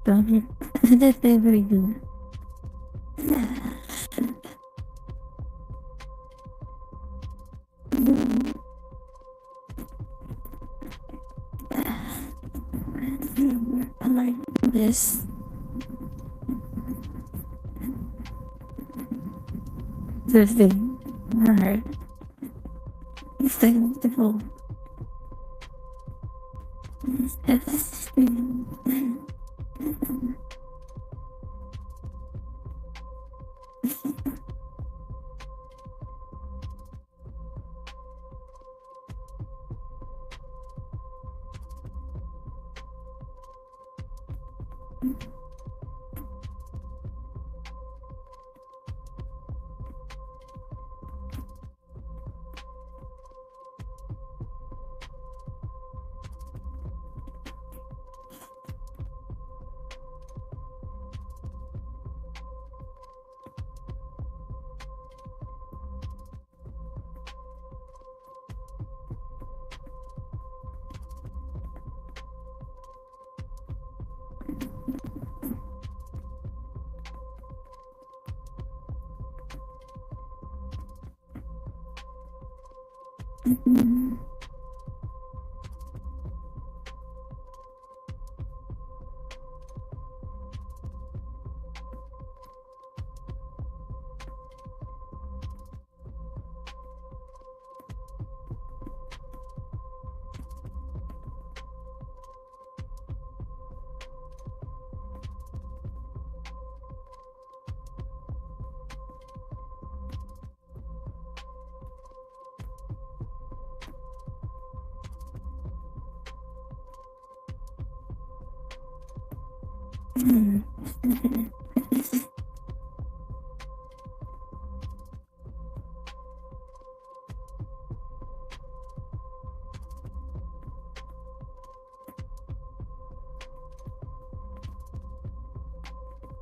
That's very good. I like this. This thing. Alright. This thing. The whole. This thing.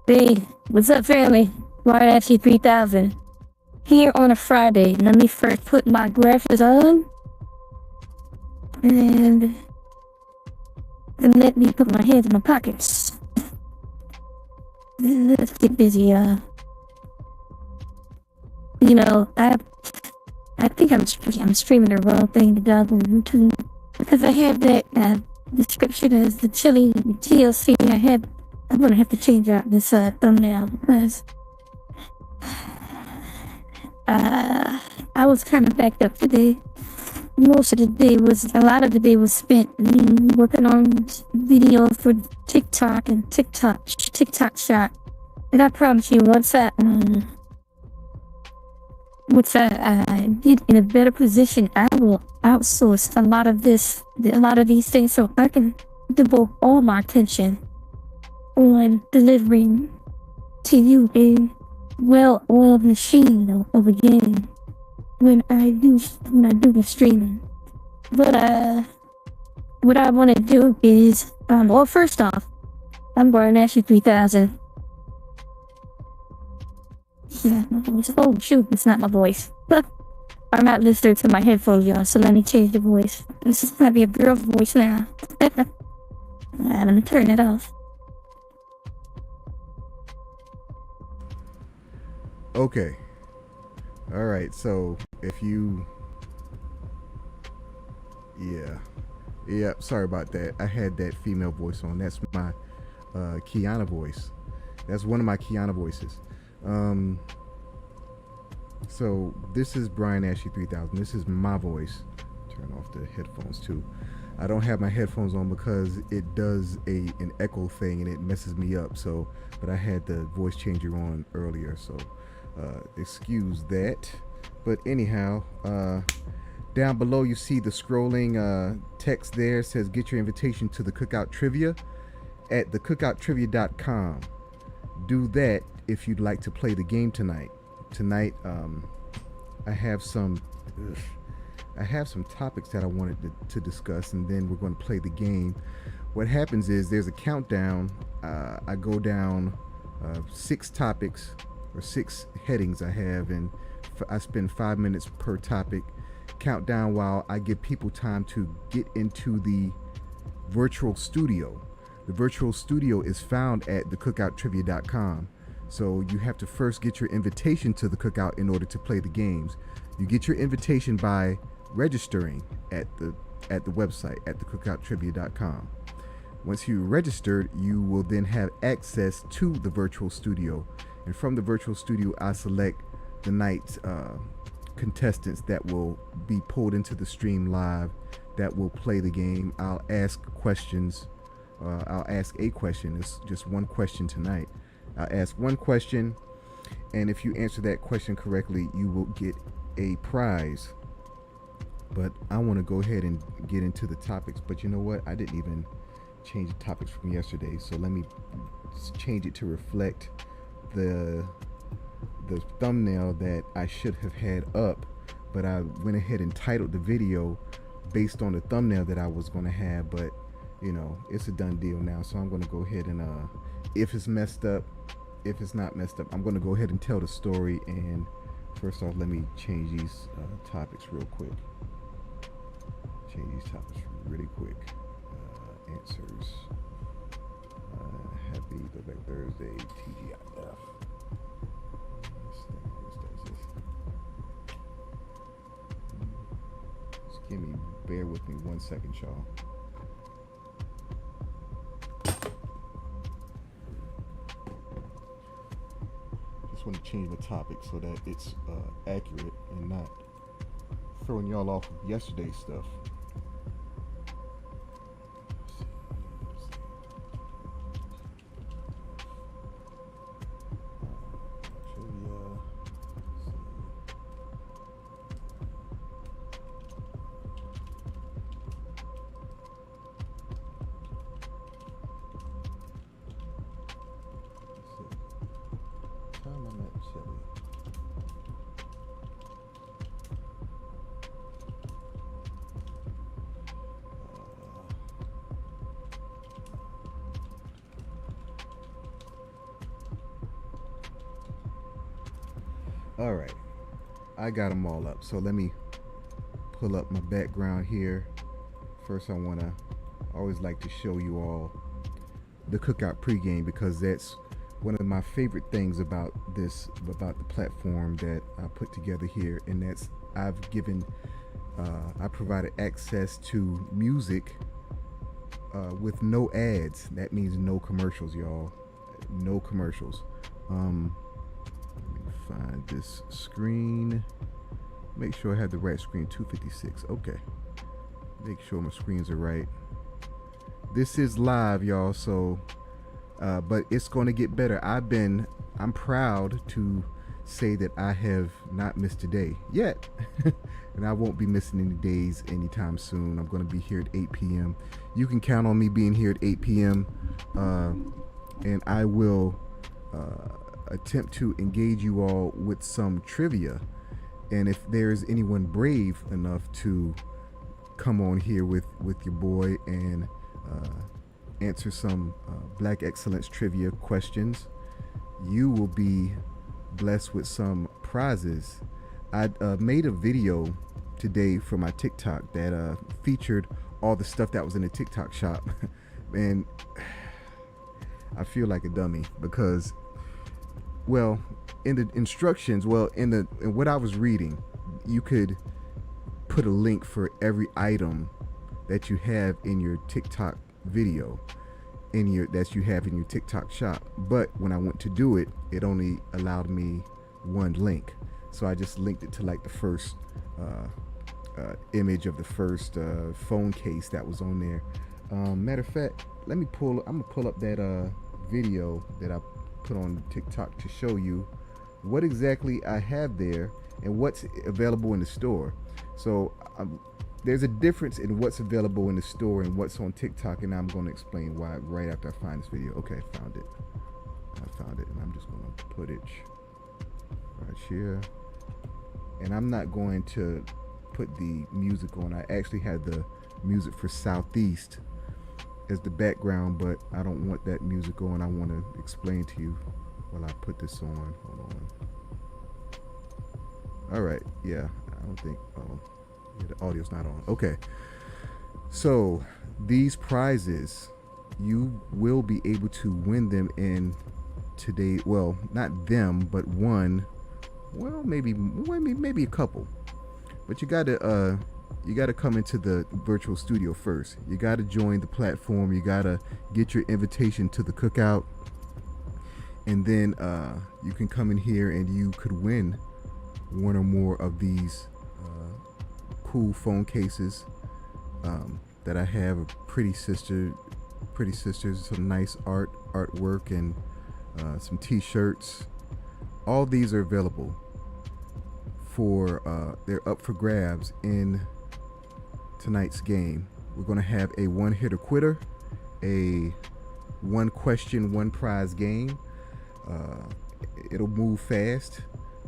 Hey, what's up, family? Why actually 3000 here on a Friday. Let me first put my glasses on, and let me put my hands in my pockets. Let's get busy. You know, I think I'm streaming the wrong thing to download on YouTube because I have that description as the chili TLC. I'm gonna have to change out this thumbnail because I was kind of backed up today. A lot of the day was spent working on videos for TikTok and TikTok shop. And I promise you, once I get in a better position, I will outsource a lot of these things so I can devote all my attention on delivering to you a well-oiled machine of a game when I do the streaming. But what I want to do is well, first off, I'm going to ask you 3000. Yeah, my voice. Oh shoot, it's not my voice. I'm not listening to my headphones, y'all, so let me change the voice. This is gonna be a girl's voice now. Let me turn it off. Okay. All right. So if you, yeah. Sorry about that. I had that female voice on. That's my Kiana voice. That's one of my Kiana voices. So this is Brian Ashley 3000. This is my voice. Turn off the headphones too. I don't have my headphones on because it does an echo thing and it messes me up. So, but I had the voice changer on earlier, so excuse that. But anyhow, down below you see the scrolling text there. It says get your invitation to the Cookout Trivia at thecookouttrivia.com. Do that if you'd like to play the game tonight. Tonight, I have some topics that I wanted to discuss, and then we're going to play the game. What happens is there's a countdown. I go down 6 topics or 6 headings I have, and I spend 5 minutes per topic. Countdown while I give people time to get into the virtual studio. The virtual studio is found at thecookouttrivia.com. So you have to first get your invitation to the Cookout in order to play the games. You get your invitation by registering at the website at thecookouttrivia.com. Once you registered, you will then have access to the virtual studio. And from the virtual studio, I select the night's contestants that will be pulled into the stream live that will play the game. I'll ask questions. I'll ask a question. It's just one question tonight. I'll ask one question, and if you answer that question correctly, you will get a prize. But I want to go ahead and get into the topics. But you know what? I didn't even change the topics from yesterday, so let me change it to reflect the thumbnail that I should have had up. But I went ahead and titled the video based on the thumbnail that I was going to have. But you know, it's a done deal now, so I'm going to go ahead and if it's messed up, if it's not messed up, I'm going to go ahead and tell the story. And first off, let me change these topics real quick. Answers. Happy Throwback Thursday, TGIF. Just bear with me 1 second, y'all. Just want to change the topic so that it's accurate and not throwing y'all off of yesterday's stuff. All right, I got them all up. So let me pull up my background here. First, I always like to show you all the Cookout pregame, because that's one of my favorite things about the platform that I put together here, and that's I provided access to music with no ads. That means no commercials, y'all. No commercials. Let me find this screen. Make sure I have the right screen. 256. Okay. Make sure my screens are right. This is live, y'all. So, but it's going to get better. I'm proud to say that I have not missed a day yet. And I won't be missing any days anytime soon. I'm going to be here at 8 p.m. You can count on me being here at 8 p.m. And I will attempt to engage you all with some trivia. And if there's anyone brave enough to come on here with your boy and answer some Black Excellence trivia questions, you will be blessed with some prizes. I made a video today for my TikTok that featured all the stuff that was in the TikTok shop. And I feel like a dummy because, well, in the instructions, in what I was reading, you could put a link for every item that you have in your TikTok video. in your that you have in your TikTok shop. But when I went to do it, it only allowed me one link, so I just linked it to like the first image of the first phone case that was on there. Matter of fact, I'm gonna pull up that video that I put on TikTok to show you what exactly I have there and what's available in the store. So there's a difference in what's available in the store and what's on TikTok, and I'm going to explain why right after I find this video. Okay, I found it, and I'm just going to put it right here. And I'm not going to put the music on. I actually had the music for Southeast as the background, but I don't want that music on. I want to explain to you while I put this on. Hold on. All right, yeah, I don't think, yeah, the audio's not on. Okay, so these prizes, you will be able to win them in today. Well, not them, but one. Well, maybe a couple. But you gotta come into the virtual studio first. You gotta join the platform. You gotta get your invitation to the cookout, and then you can come in here and you could win one or more of these cool phone cases that I have. Pretty sisters, some nice artwork, and some t-shirts. All these are available for they're up for grabs in tonight's game. We're going to have a one hitter quitter, a one question one prize game. It'll move fast,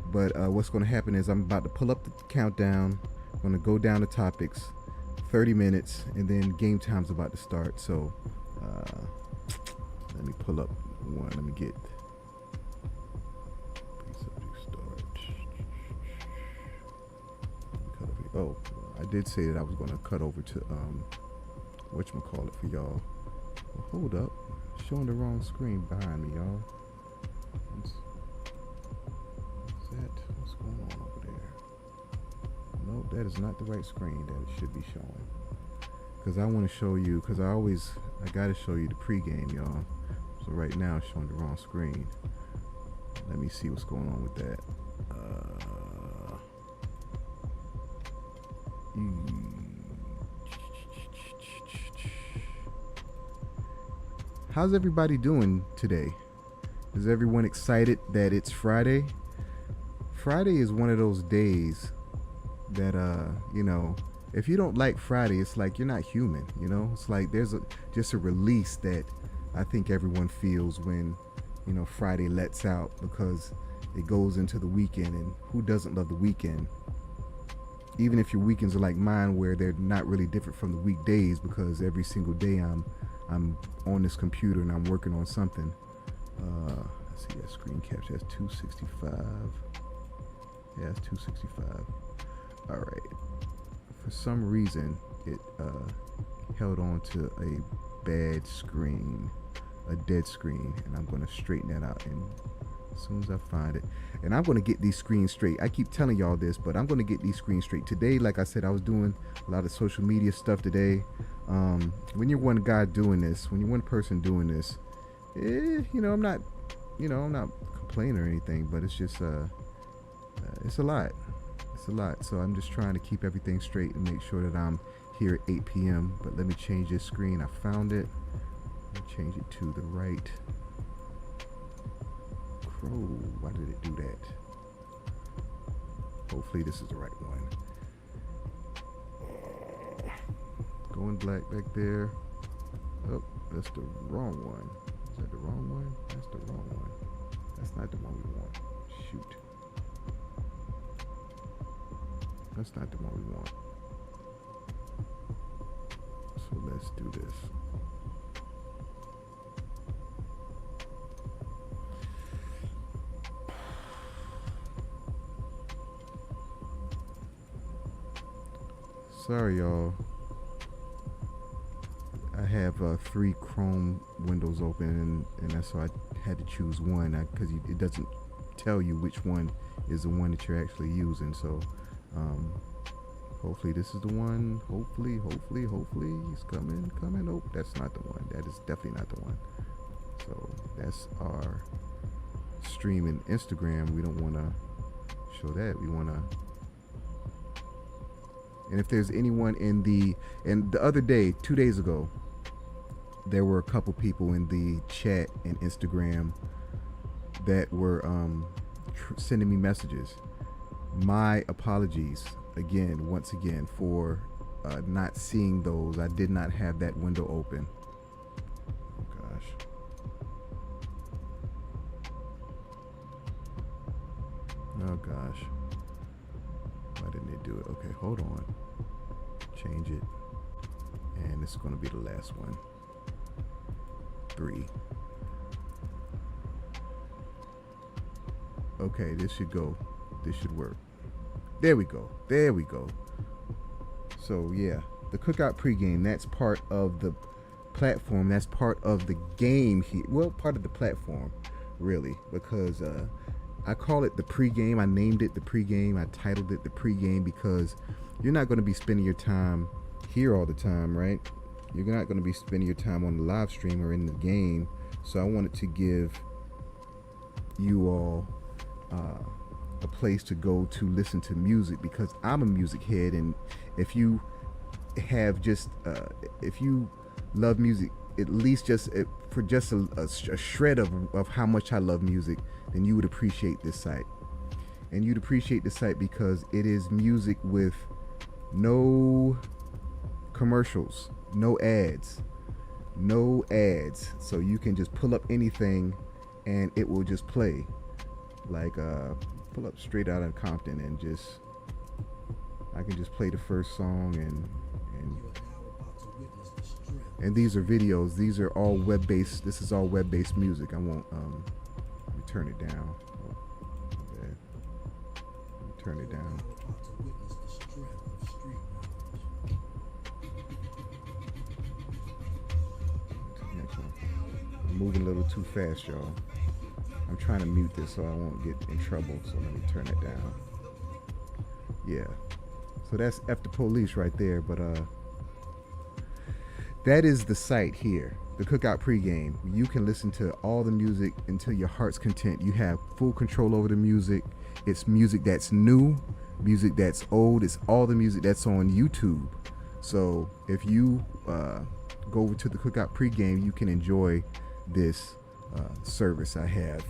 but what's going to happen is I'm about to pull up the countdown. I'm going to go down the topics, 30 minutes, and then game time's about to start. So let me pull up one. Let me get oh, I did say that I was going to cut over to whatchamacallit for y'all. Well, hold up, showing the wrong screen behind me, y'all. What's going on over there? No, that is not the right screen that it should be showing, because I want to show you, because I gotta show you the pregame, y'all. So right now it's showing the wrong screen. Let me see what's going on with that. How's everybody doing today? Is everyone excited that it's Friday? Friday is one of those days that you know, if you don't like Friday, it's like you're not human, you know? It's like there's just a release that I think everyone feels when, you know, Friday lets out, because it goes into the weekend, and who doesn't love the weekend? Even if your weekends are like mine, where they're not really different from the weekdays, because every single day I'm on this computer and I'm working on something. Let's see, that screen capture, that's 265. Yeah, that's 265. All right. For some reason, it held on to a bad screen, a dead screen, and I'm going to straighten that out as soon as I find it. And I'm going to get these screens straight. I keep telling y'all this, but I'm going to get these screens straight today. Like I said, I was doing a lot of social media stuff today. When you're one guy doing this, when you're one person doing this, you know, I'm not complaining or anything, but it's just it's a lot. It's a lot. So I'm just trying to keep everything straight and make sure that I'm here at 8 p.m. But let me change this screen. I found it. Let me change it to the right. Crow, why did it do that? Hopefully this is the right one. Going black back there. Oh, that's the wrong one. Is that the wrong one? That's the wrong one. That's not the one we want. Shoot. That's not the one we want. So let's do this. Sorry, y'all. I have 3 Chrome windows open, and that's why I had to choose one, because it doesn't tell you which one is the one that you're actually using. So Hopefully this is the one. Hopefully he's coming. Nope, that's not the one. That is definitely not the one. So that's our stream in Instagram. We don't want to show that. We want to. And if there's anyone in the, and the other day, 2 days ago, there were a couple people in the chat and Instagram that were sending me messages. My apologies once again for not seeing those. I did not have that window open. Oh gosh. Oh gosh. Why didn't they do it? Okay, hold on. Change it. And this is going to be the last one. 3. Okay, this should go. This should work. There we go. So yeah, the Cookout pregame, that's part of the platform. That's part of the game here. Well, part of the platform, really, because I call it the pregame. I named it the pregame. I titled it the pregame because you're not going to be spending your time here all the time, right? You're not going to be spending your time on the live stream or in the game. So I wanted to give you all a place to go to listen to music, because I'm a music head, and if you have just if you love music, at least just for just a shred of how much I love music, then you would appreciate this site. And you'd appreciate the site because it is music with no commercials, no ads, so you can just pull up anything and it will just play. Like pull up Straight Outta Compton and just I can just play the first song, and these are videos. These are all web-based. This is all web-based music. I won't let me turn it down. Okay. Let me turn it down. I'm moving a little too fast, y'all. I'm trying to mute this so I won't get in trouble, so let me turn it down. Yeah, so that's F the Police right there, but that is the site here, the Cookout pregame. You can listen to all the music until your heart's content. You have full control over the music. It's music that's new, music that's old. It's all the music that's on YouTube. So if you go over to the Cookout pregame, you can enjoy this service I have.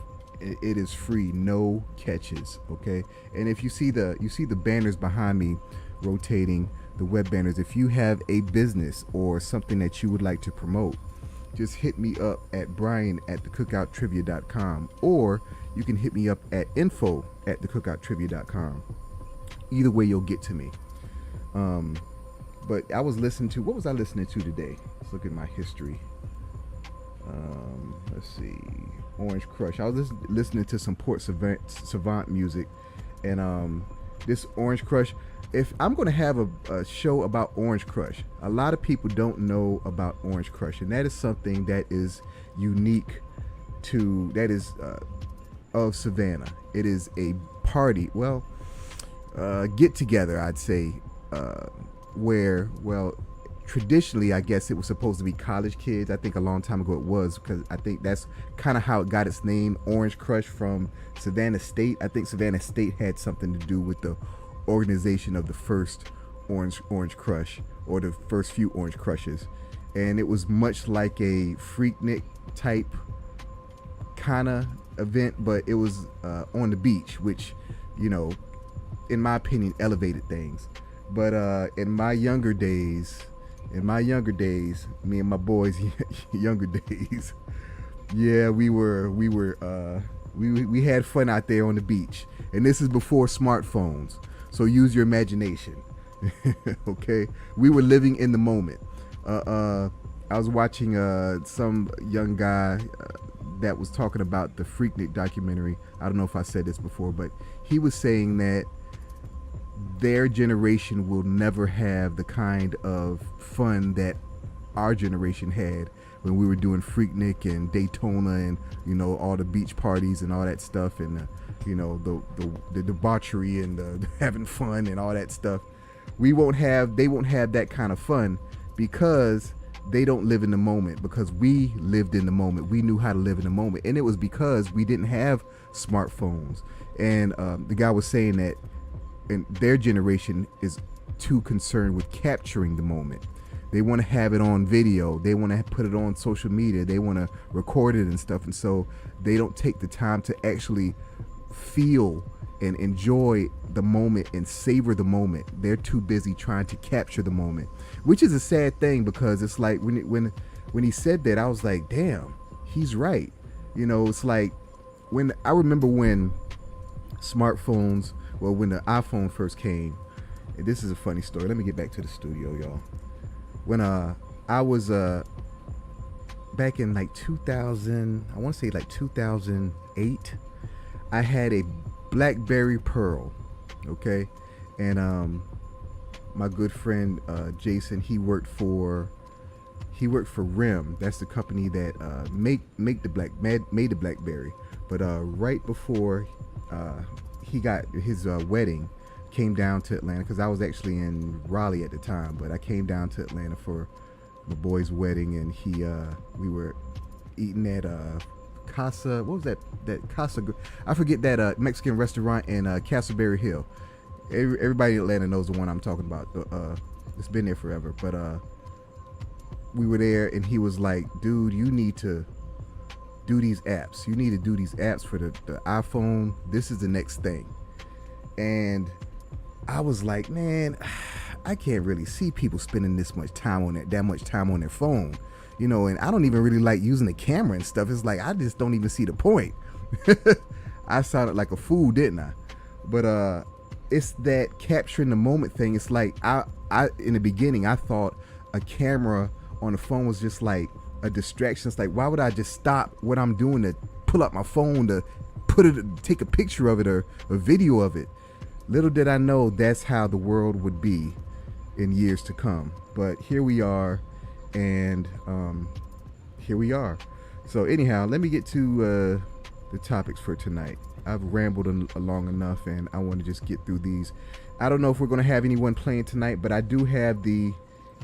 It is free, no catches, okay? And if you see the banners behind me rotating, the web banners, if you have a business or something that you would like to promote, just hit me up at brian@thecookouttrivia.com, or you can hit me up at info@thecookouttrivia.com. Either way, you'll get to me. But I was listening to, what was I listening to today? Let's look at my history. Let's see, Orange Crush. I was listening to some Port Savant music, and this Orange Crush, if I'm going to have a show about Orange Crush, a lot of people don't know about Orange Crush, and that is something that is unique to, that is of Savannah. It is a party, well, get together, I'd say, where, well, traditionally, I guess it was supposed to be college kids. I think a long time ago it was, because I think that's kind of how it got its name, Orange Crush, from Savannah State. I think Savannah State had something to do with the organization of the first Orange Crush, or the first few Orange Crushes. And it was much like a Freaknik type kind of event, but it was on the beach, which, you know, in my opinion, elevated things. But in my younger days, me and my boys' younger days, yeah, we had fun out there on the beach. And this is before smartphones, so use your imagination. Okay, we were living in the moment. I was watching some young guy that was talking about the Freaknik documentary. I don't know if I said this before, but he was saying that their generation will never have the kind of fun that our generation had when we were doing Freaknik and Daytona, and, you know, all the beach parties and all that stuff, and you know, the debauchery and the having fun and all that stuff. They won't have that kind of fun because they don't live in the moment, because we lived in the moment. We knew how to live in the moment, and it was because we didn't have smartphones. And the guy was saying that, and their generation is too concerned with capturing the moment. They want to have it on video. They want to put it on social media. They want to record it and stuff. And so they don't take the time to actually feel and enjoy the moment and savor the moment. They're too busy trying to capture the moment, which is a sad thing, because it's like when he said that, I was like, damn, he's right. You know, it's like when I remember when smartphones, well, when the iPhone first came. And this is a funny story. Let me get back to the studio, y'all. When I was back in like 2000, I want to say like 2008, I had a BlackBerry Pearl, okay? And my good friend Jason, he worked for RIM. That's the company that made the BlackBerry. But right before he got his wedding, came down to Atlanta, because I was actually in Raleigh at the time, but I came down to Atlanta for my boy's wedding, and we were eating at Casa, what was that Casa, I forget that Mexican restaurant in Castleberry Hill. Everybody in Atlanta knows the one I'm talking about. It's been there forever, but we were there, and he was like, dude, you need to do these apps. You need to do these apps for the iPhone. This is the next thing. And I was like, man, I can't really see people spending that much time on their phone, you know, and I don't even really like using the camera and stuff. It's like, I just don't even see the point. I sounded like a fool, didn't I? But it's that capturing the moment thing. It's like, I in the beginning, I thought a camera on the phone was just like a distraction. It's like, why would I just stop what I'm doing to pull up my phone to take a picture of it or a video of it? Little did I know that's how the world would be in years to come. But here we are, and here we are. So anyhow, let me get to the topics for tonight. I've rambled long enough, and I want to just get through these. I don't know if we're going to have anyone playing tonight, but I do have the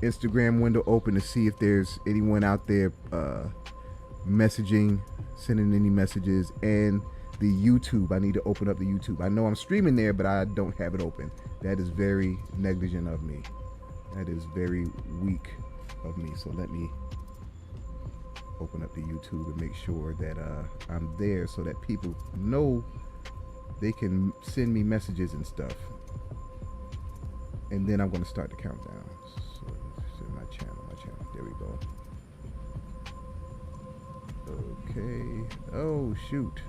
Instagram window open to see if there's anyone out there messaging, sending any messages, and the YouTube. I need to open up the YouTube. I know I'm streaming there, but I don't have it open. That is very negligent of me. That is very weak of me. So let me open up the YouTube and make sure that I'm there, so that people know they can send me messages and stuff. And then I'm going to start the countdown. So my channel. There we go. Okay. Oh shoot.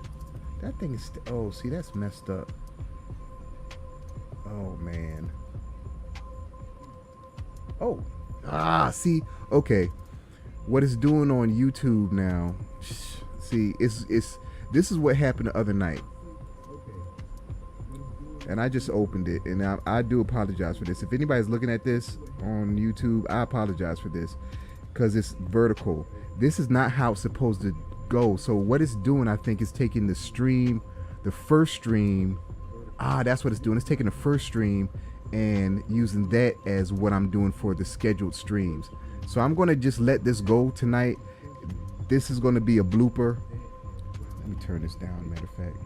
That thing is, oh, see, that's messed up. Oh, man. Oh. See, okay. What it's doing on YouTube now, see, this is what happened the other night. And I just opened it, and I do apologize for this. If anybody's looking at this on YouTube, I apologize for this, because it's vertical. This is not how it's supposed to go. So what it's doing, I think, is taking the first stream. That's what it's doing. It's taking the first stream and using that as what I'm doing for the scheduled streams. So I'm going to just let this go tonight. This is going to be a blooper. Let me turn this down, matter of fact.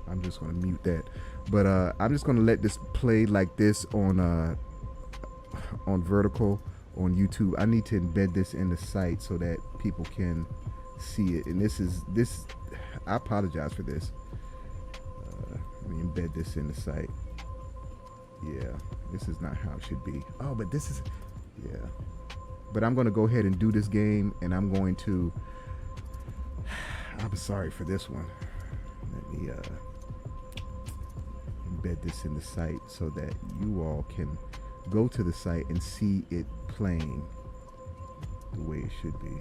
I'm just going to mute that. But I'm just going to let this play like this on vertical on YouTube. I need to embed this in the site so that people can see it. And this, I apologize for this. Let me embed this in the site. Yeah, this is not how it should be. Oh, but this is, yeah. But I'm going to go ahead and do this game, and I'm going to, I'm sorry for this one. Let me embed this in the site so that you all can go to the site and see it playing the way it should be.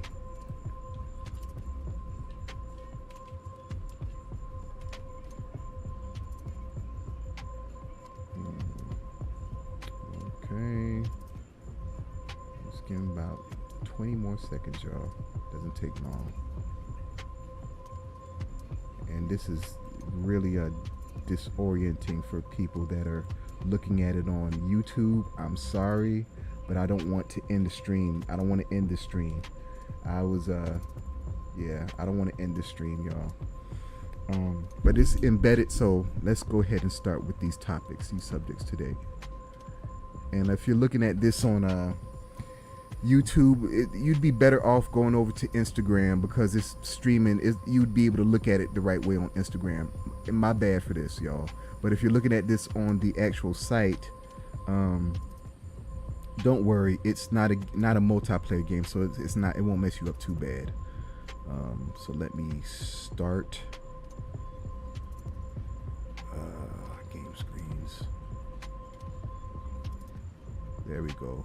Okay. Just give me about 20 more seconds, y'all. Doesn't take long. And this is really disorienting for people that are looking at it on YouTube, I'm sorry, but I don't want to end the stream. I don't want to end the stream. I was yeah, I don't want to end the stream, y'all. But it's embedded, so let's go ahead and start with these topics, these subjects today. And if you're looking at this on YouTube, you'd be better off going over to Instagram, because it's streaming. You'd be able to look at it the right way on Instagram. And my bad for this, y'all. But if you're looking at this on the actual site, don't worry, it's not a multiplayer game, so it's not. It won't mess you up too bad. So let me start. Game screens. There we go.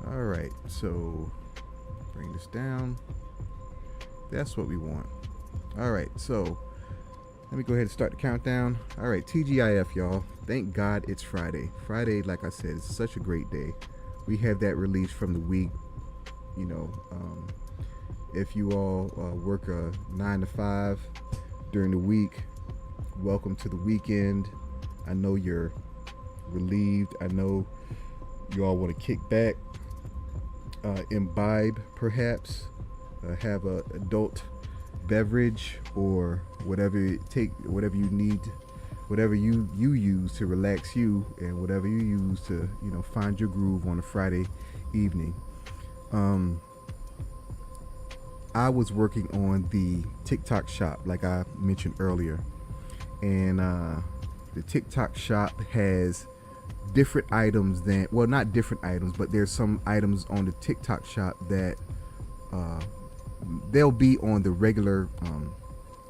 All right, so bring this down. That's what we want. All right, so let me go ahead and start the countdown. All right, TGIF, y'all. Thank God it's Friday. Friday, like I said, is such a great day. We have that release from the week. You know, if you all work a 9 to 5 during the week, welcome to the weekend. I know you're relieved. I know you all want to kick back, imbibe, perhaps, have a adult beverage or whatever you need, whatever you use to relax you, and whatever you use to, you know, find your groove on a Friday evening. I was working on the TikTok shop, like I mentioned earlier, and the TikTok shop has different items than, well, not different items, but there's some items on the TikTok shop that they'll be on the regular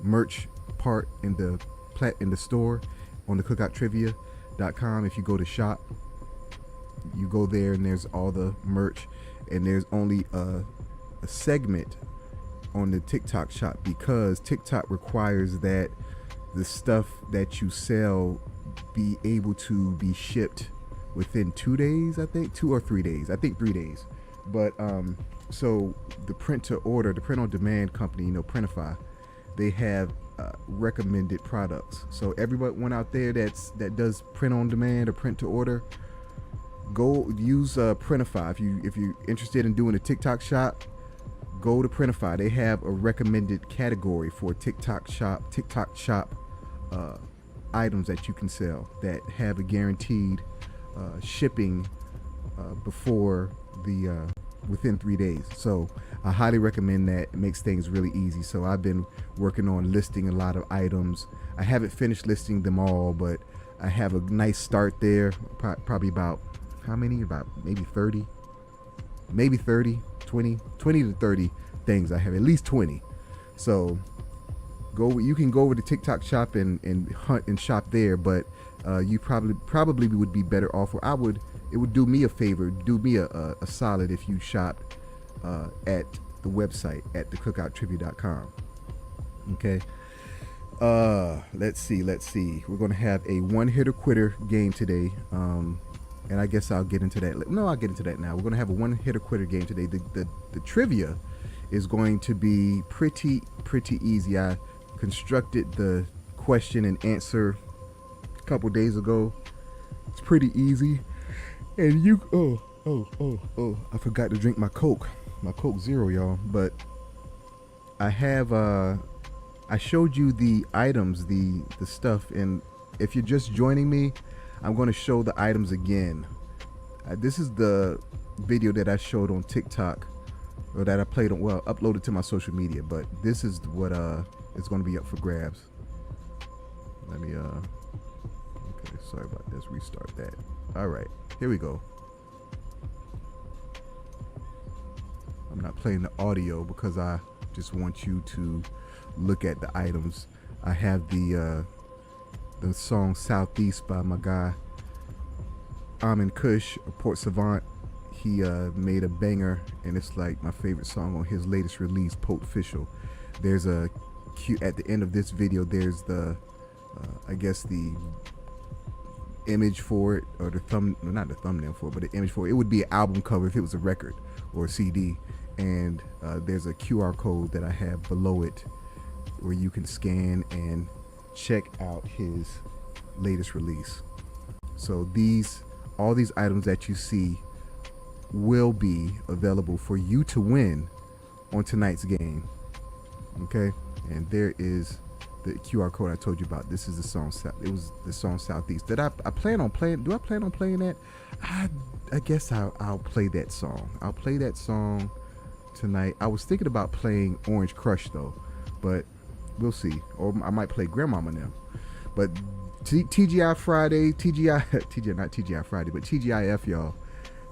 merch part in the store on the cookouttrivia.com. If you go to shop, you go there and there's all the merch, and there's only a segment on the TikTok shop because TikTok requires that the stuff that you sell be able to be shipped within 2 days, I think 2 or 3 days, I think 3 days. But so the print to order, the print on demand company, you know, Printify, they have recommended products. So everyone out there that does print on demand or print to order, go use Printify. If you're interested in doing a TikTok shop, go to Printify. They have a recommended category for TikTok shop items that you can sell that have a guaranteed shipping before the within 3 days. So I highly recommend that. It makes things really easy. So I've been working on listing a lot of items. I haven't finished listing them all, but I have a nice start there. Probably about how many? About maybe 30, 20 to 30 things. I have at least 20. So you can go over to TikTok shop and hunt and shop there, but you probably would be better off, or it would do me a favor, do me a solid if you shopped at the website at thecookouttrivia.com. Okay. Let's see. We're going to have a one-hitter quitter game today. And I guess I'll get into that. No, I'll get into that now. We're going to have a one-hitter quitter game today. The trivia is going to be pretty easy. I constructed the question and answer a couple days ago. It's pretty easy. And you, I forgot to drink my Coke Zero, y'all. But I have, I showed you the items, the stuff. And if you're just joining me, I'm going to show the items again. This is the video that I showed on TikTok, or that I played on, well, uploaded to my social media, but this is what is going to be up for grabs. Let me okay, sorry about this, restart that. All right, here we go. I'm not playing the audio because I just want you to look at the items. I have the song Southeast by my guy Amin Kush of Port Savant. He made a banger, and it's like my favorite song on his latest release, Pope Official. There's a cute at the end of this video. There's the I guess the image for it, or the not the thumbnail for it, but the image for it. It would be an album cover if it was a record or a CD. And there's a QR code that I have below it where you can scan and check out his latest release. So all these items that you see will be available for you to win on tonight's game. Okay, and there is the QR code I told you about. This is the song. It was the song Southeast. Did I plan on playing? Do I plan on playing that? I guess I'll play that song. I'll play that song tonight. I was thinking about playing Orange Crush though, but we'll see. Or I might play Grandmama now. But TGI Friday, not TGI Friday, but TGIF, y'all.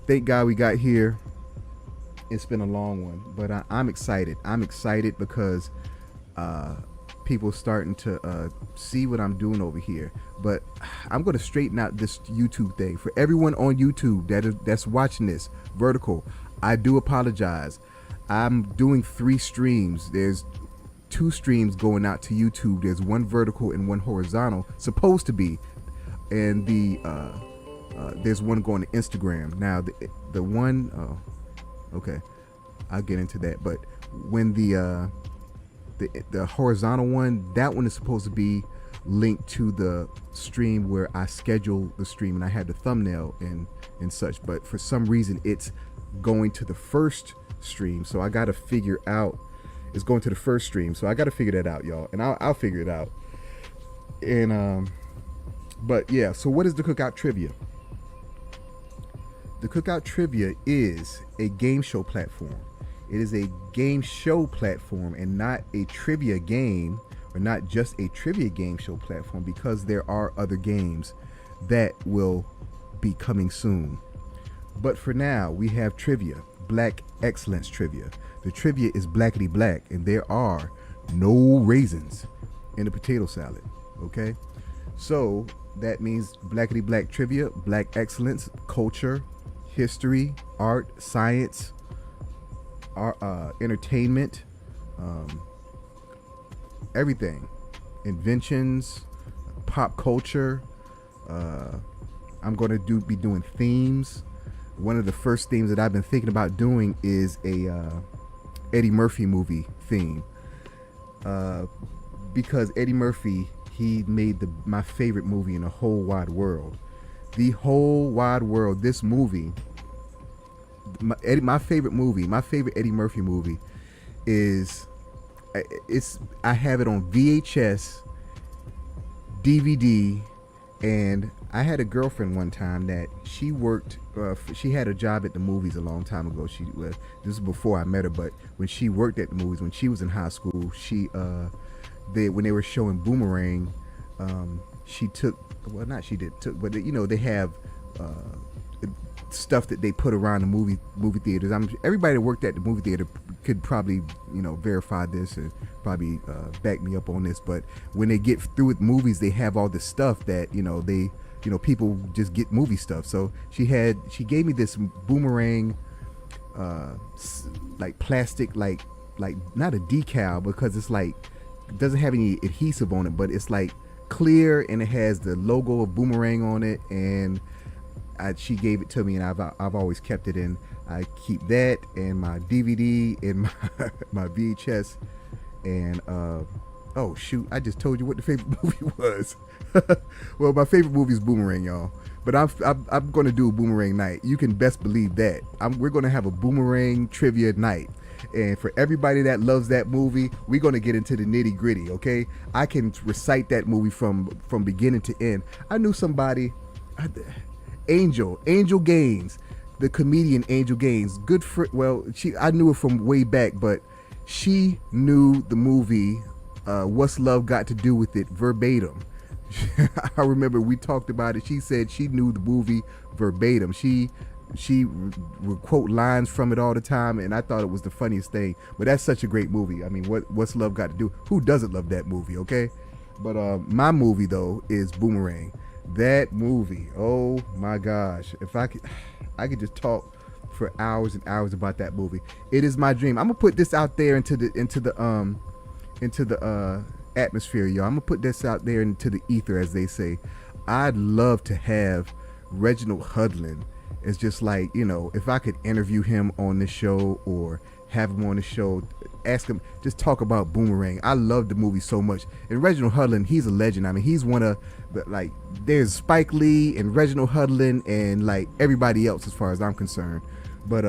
Thank God we got here. It's been a long one, but I'm excited. I'm excited because people starting to see what I'm doing over here. But I'm going to straighten out this YouTube thing. For everyone on YouTube that's watching this, Vertical, I do apologize. I'm doing 3 streams. There's 2 streams going out to YouTube. There's one vertical and one horizontal, supposed to be. And there's one going to Instagram. Now, the one... okay, I'll get into that. But when the horizontal one, that one is supposed to be linked to the stream where I schedule the stream and I had the thumbnail and such. But for some reason, it's going to the first stream. So I got to figure out, it's going to the first stream. So I got to figure that out, y'all. And I'll figure it out. And, but yeah, so what is the Cookout Trivia? The Cookout Trivia is a game show platform. It is a game show platform and not a trivia game, or not just a trivia game show platform, because there are other games that will be coming soon. But for now, we have trivia, Black Excellence Trivia. The trivia is blackety black, and there are no raisins in the potato salad. Okay? So that means blackety black trivia, black excellence, culture, history, art, science, entertainment, everything, inventions, pop culture. I'm going to be doing themes. One of the first themes that I've been thinking about doing is a Eddie Murphy movie theme, because Eddie Murphy, he made my favorite movie in the whole wide world. The whole wide world. This movie, my favorite movie, my favorite Eddie Murphy movie is, I have it on VHS, DVD, and I had a girlfriend one time that she worked, she had a job at the movies a long time ago. This is before I met her, but when she worked at the movies, when she was in high school, when they were showing Boomerang, she took, well, not she did, but they have stuff that they put around the movie theaters. Everybody that worked at the movie theater could probably verify this and probably back me up on this. But when they get through with movies, they have all this stuff that people just get movie stuff. So she gave me this Boomerang like plastic, like not a decal, because it's like, it doesn't have any adhesive on it, but it's like clear and it has the logo of Boomerang on it. And she gave it to me, and I've always kept it in. I keep that and my DVD and my VHS. And oh shoot, I just told you what the favorite movie was. Well, my favorite movie is Boomerang, y'all. But I'm going to do a Boomerang night. You can best believe that. We're going to have a Boomerang trivia night. And for everybody that loves that movie, we're going to get into the nitty gritty, okay? I can recite that movie from beginning to end. I knew somebody, Angel Gaines, the comedian Angel Gaines, I knew her from way back, but she knew the movie What's Love Got to Do with It verbatim. I remember we talked about it. She said she knew the movie verbatim. She would quote lines from it all the time, and I thought it was the funniest thing. But that's such a great movie. I mean, what's love got to do? Who doesn't love that movie? Okay, but my movie though is Boomerang. That movie, oh my gosh! If I could just talk for hours and hours about that movie. It is my dream. I'm gonna put this out there into the atmosphere, y'all. I'm gonna put this out there into the ether, as they say. I'd love to have Reginald Hudlin. It's just like, if I could interview him on this show, or have him on the show, ask him, just talk about Boomerang. I love the movie so much. And Reginald Hudlin, he's a legend. I mean, he's one of, like, there's Spike Lee and Reginald Hudlin and like everybody else as far as I'm concerned. But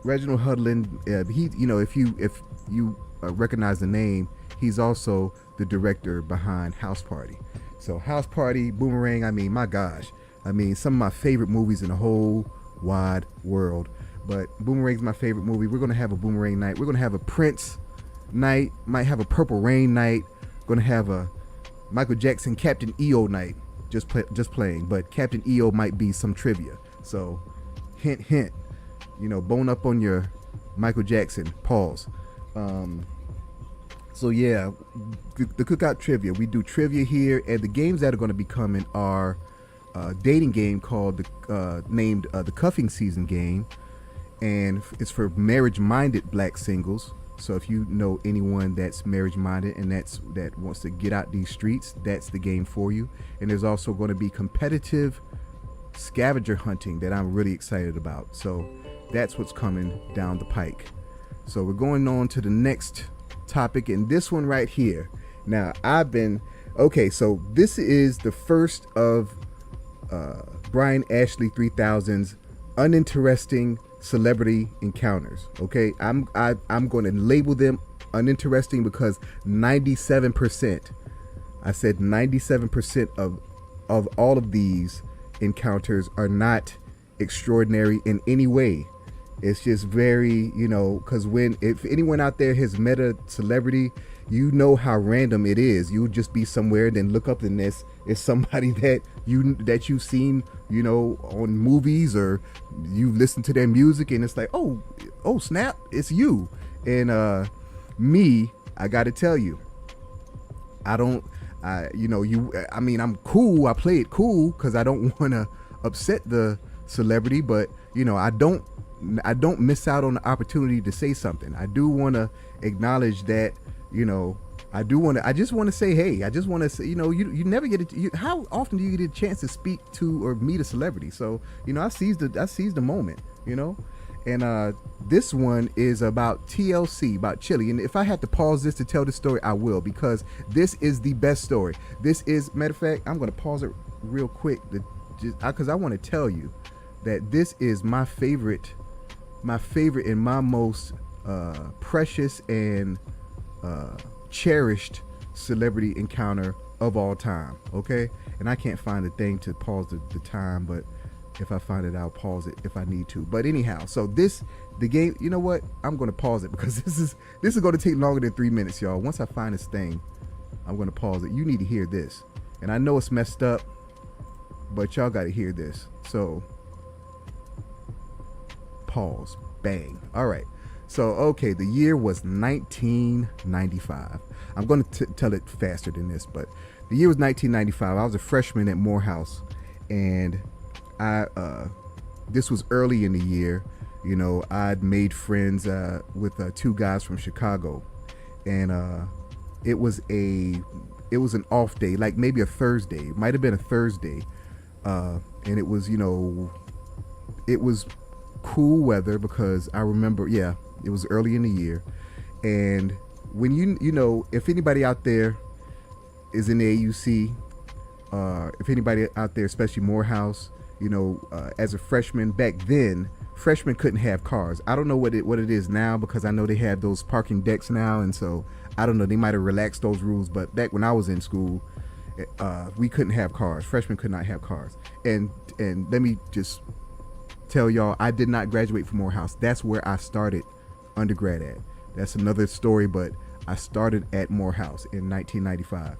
Reginald Hudlin, he, you know, if you recognize the name, he's also the director behind House Party. So House Party, Boomerang, I mean, my gosh. I mean, some of my favorite movies in the whole wide world. But Boomerang's my favorite movie. We're going to have a Boomerang night. We're going to have a Prince night. Might have a Purple Rain night. Going to have a Michael Jackson Captain EO night. Just playing. But Captain EO might be some trivia. So, hint, hint. You know, bone up on your Michael Jackson. Pause. So, yeah. The Cookout trivia. We do trivia here. And the games that are going to be coming are a dating game called named the Cuffing Season game. And it's for marriage-minded black singles. So if you know anyone that's marriage-minded and that wants to get out these streets, that's the game for you. And there's also going to be competitive scavenger hunting that I'm really excited about. So that's what's coming down the pike. So we're going on to the next topic, and this one right here. Now so this is the first of Brian Ashley 3000's uninteresting celebrity encounters. Okay, I'm going to label them uninteresting because 97%, I said 97% of all of these encounters are not extraordinary in any way. It's just very, you know, because if anyone out there has met a celebrity, you know how random it is. You'll just be somewhere, then look up, and this is somebody that you've seen, you know, on movies, or you listen to their music, and it's like, oh snap, it's you. And me, I got to tell you, I'm cool. I play it cool because I don't want to upset the celebrity, but you know, I don't miss out on the opportunity to say something. I do want to acknowledge that, you know, I just want to say, hey, I just want to say, you know, you never get how often do you get a chance to speak to or meet a celebrity? So, you know, I seized the moment, you know. And this one is about TLC, about Chili. And if I had to pause this to tell the story, I will, because this is the best story. Matter of fact, I'm going to pause it real quick because I want to tell you that this is my favorite and my most precious and cherished celebrity encounter of all time. Okay, and I can't find a thing to pause the time, but if I find it, I'll pause it if I need to. But anyhow, so the game, you know what, I'm going to pause it because this is going to take longer than 3 minutes, y'all. Once I find this thing, I'm going to pause it. You need to hear this, and I know it's messed up, but y'all got to hear this. So pause. Bang. All right. So, okay, the year was 1995. I'm going to tell it faster than this, but the year was 1995. I was a freshman at Morehouse, and this was early in the year. You know, I'd made friends with two guys from Chicago, and it was an off day, like maybe a Thursday. It might have been a Thursday, and it was, you know, it was cool weather because I remember, it was early in the year. And when you know, if anybody out there is in the AUC, if anybody out there, especially Morehouse, you know, as a freshman back then, freshmen couldn't have cars. I don't know what it is now, because I know they have those parking decks now, and so I don't know, they might have relaxed those rules, but back when I was in school, we couldn't have cars. Freshmen could not have cars. And let me just tell y'all, I did not graduate from Morehouse. That's where I started undergrad at. That's another story, but I started at Morehouse in 1995.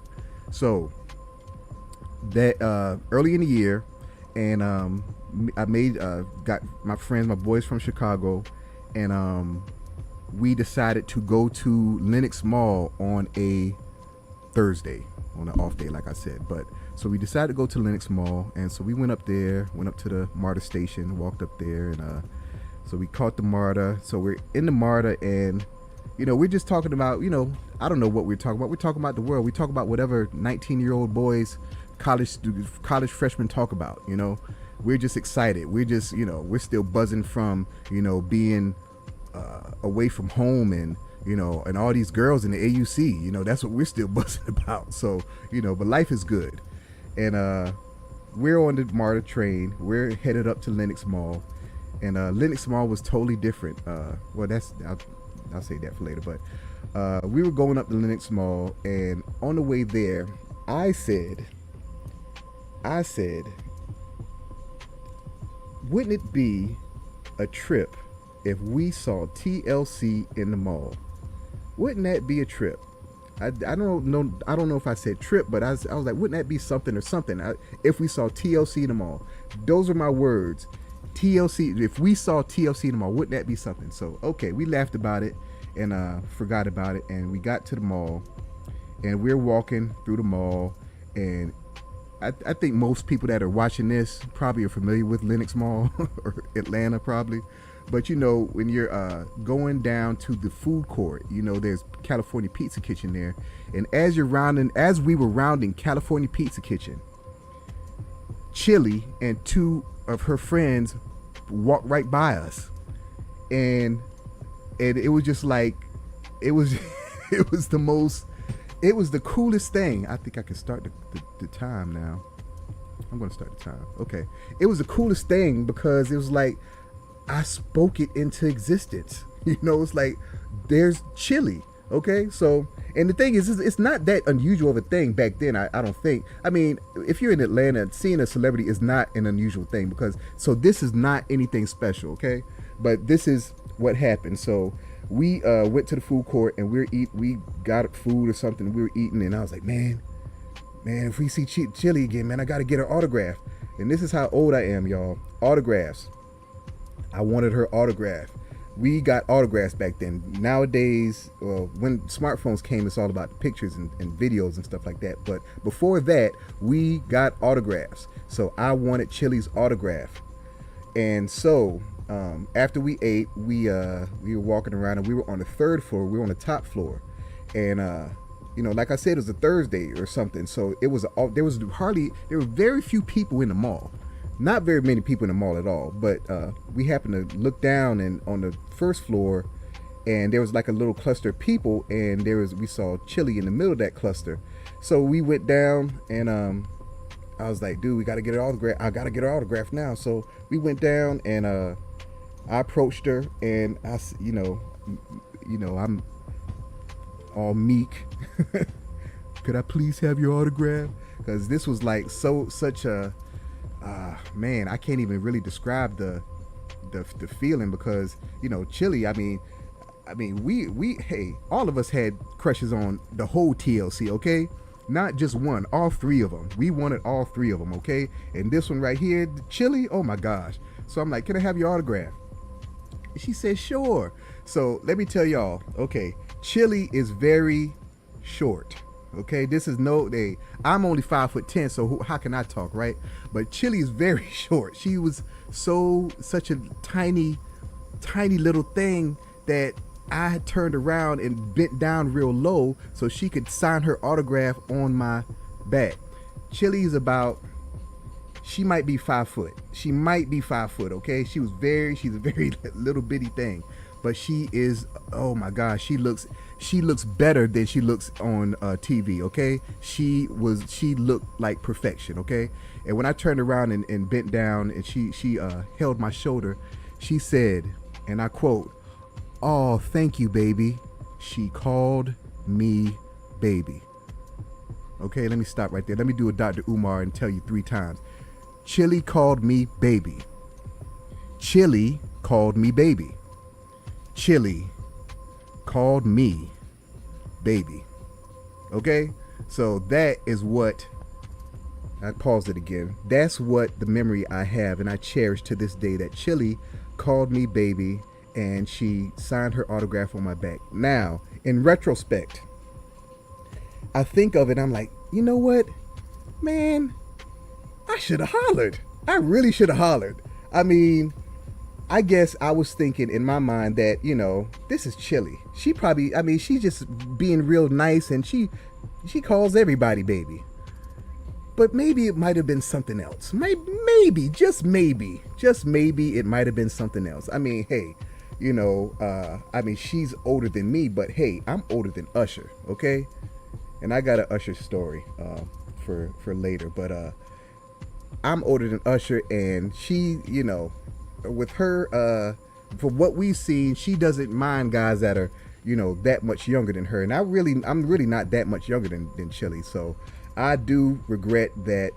So that early in the year, and I got my friends, my boys from Chicago, and we decided to go to Lenox Mall on a Thursday, on an off day, like I said. But so we decided to go to Lenox Mall, and so we went up to the MARTA station, walked up there, and so we caught the MARTA. So we're in the MARTA, and you know, we're just talking about, you know, I don't know what we're talking about. We're talking about the world. We talk about whatever 19-year-old boys, college freshmen talk about. You know, we're just excited. We're just, you know, we're still buzzing from, you know, being away from home, and and all these girls in the AUC. That's what we're still buzzing about. So but life is good, and we're on the MARTA train. We're headed up to Lenox Mall, and Lenox Mall was totally different. Well, I'll say that for later. But we were going up to Lenox Mall, and on the way there, I said, wouldn't it be a trip if we saw TLC in the mall? Wouldn't that be a trip? I don't know if I said trip, but I was like, wouldn't that be something or something if we saw TLC in the mall? Those are my words. TLC. If we saw TLC in the mall, wouldn't that be something? So okay, we laughed about it and forgot about it, and we got to the mall, and we're walking through the mall, and I think most people that are watching this probably are familiar with Lenox Mall or Atlanta probably. But when you're going down to the food court, there's California Pizza Kitchen there. And as we were rounding California Pizza Kitchen, Chili and two of her friends walked right by us. And it was just like, it was the coolest thing. I think I can start the time now. I'm going to start the time. Okay. It was the coolest thing because it was like, I spoke it into existence. It's like, there's Chili. Okay. So, and the thing is, it's not that unusual of a thing back then. I don't think. I mean, if you're in Atlanta, seeing a celebrity is not an unusual thing so this is not anything special. Okay. But this is what happened. So we went to the food court, and we got food or something. We were eating, and I was like, man, if we see Chili again, man, I got to get her autograph. And this is how old I am, y'all. Autographs. I wanted her autograph. We got autographs back then. Nowadays, when smartphones came, it's all about pictures and videos and stuff like that. But before that, we got autographs. So I wanted Chili's autograph. And so after we ate, we were walking around, and we were on the third floor. We were on the top floor, and like I said, it was a Thursday or something. So there were very few people in the mall. Not very many people in the mall at all, but we happened to look down, and on the first floor, and there was like a little cluster of people, and we saw Chili in the middle of that cluster. So we went down, and I was like, dude, we got to get her autograph. I got to get her autograph now. So we went down, and I approached her, and I'm all meek. Could I please have your autograph? Because this was like such a man, I can't even really describe the feeling, because Chili, I mean we hey, all of us had crushes on the whole TLC, okay? Not just one, all three of them. We wanted all three of them, okay? And this one right here, Chili, oh my gosh. So I'm like, can I have your autograph? She said, sure. So let me tell y'all, okay, Chili is very short. Okay, this is I'm only 5'10", so how can I talk, right? But Chili is very short. She was such a tiny little thing that I had turned around and bent down real low so she could sign her autograph on my back. Chili is she might be 5 foot. She might be 5 foot, okay? She's a very little bitty thing. But she is, oh my gosh, she looks better than she looks on TV, okay? She looked like perfection, okay? And when I turned around and bent down, and she held my shoulder, she said, and I quote, "Oh, thank you, baby." She called me baby. Okay, let me stop right there. Let me do a Dr. Umar and tell you 3 times. Chili called me baby. Chili called me baby. Chili called me baby. Okay, so that is what I paused it again. That's what the memory I have and I cherish to this day, that Chili called me baby and she signed her autograph on my back. Now, in retrospect, I think of it, I'm like, you know what, man, I should have hollered. I really should have hollered. I mean, I guess I was thinking in my mind that, this is Chili. She probably, she's just being real nice, and she calls everybody baby. But maybe it might have been something else. Maybe, just maybe it might have been something else. I mean, hey, I mean, she's older than me, but hey, I'm older than Usher, okay? And I got an Usher story for later, but I'm older than Usher, and she, with her, for what we've seen, she doesn't mind guys that are, that much younger than her. And I'm really not that much younger than Chili. So I do regret that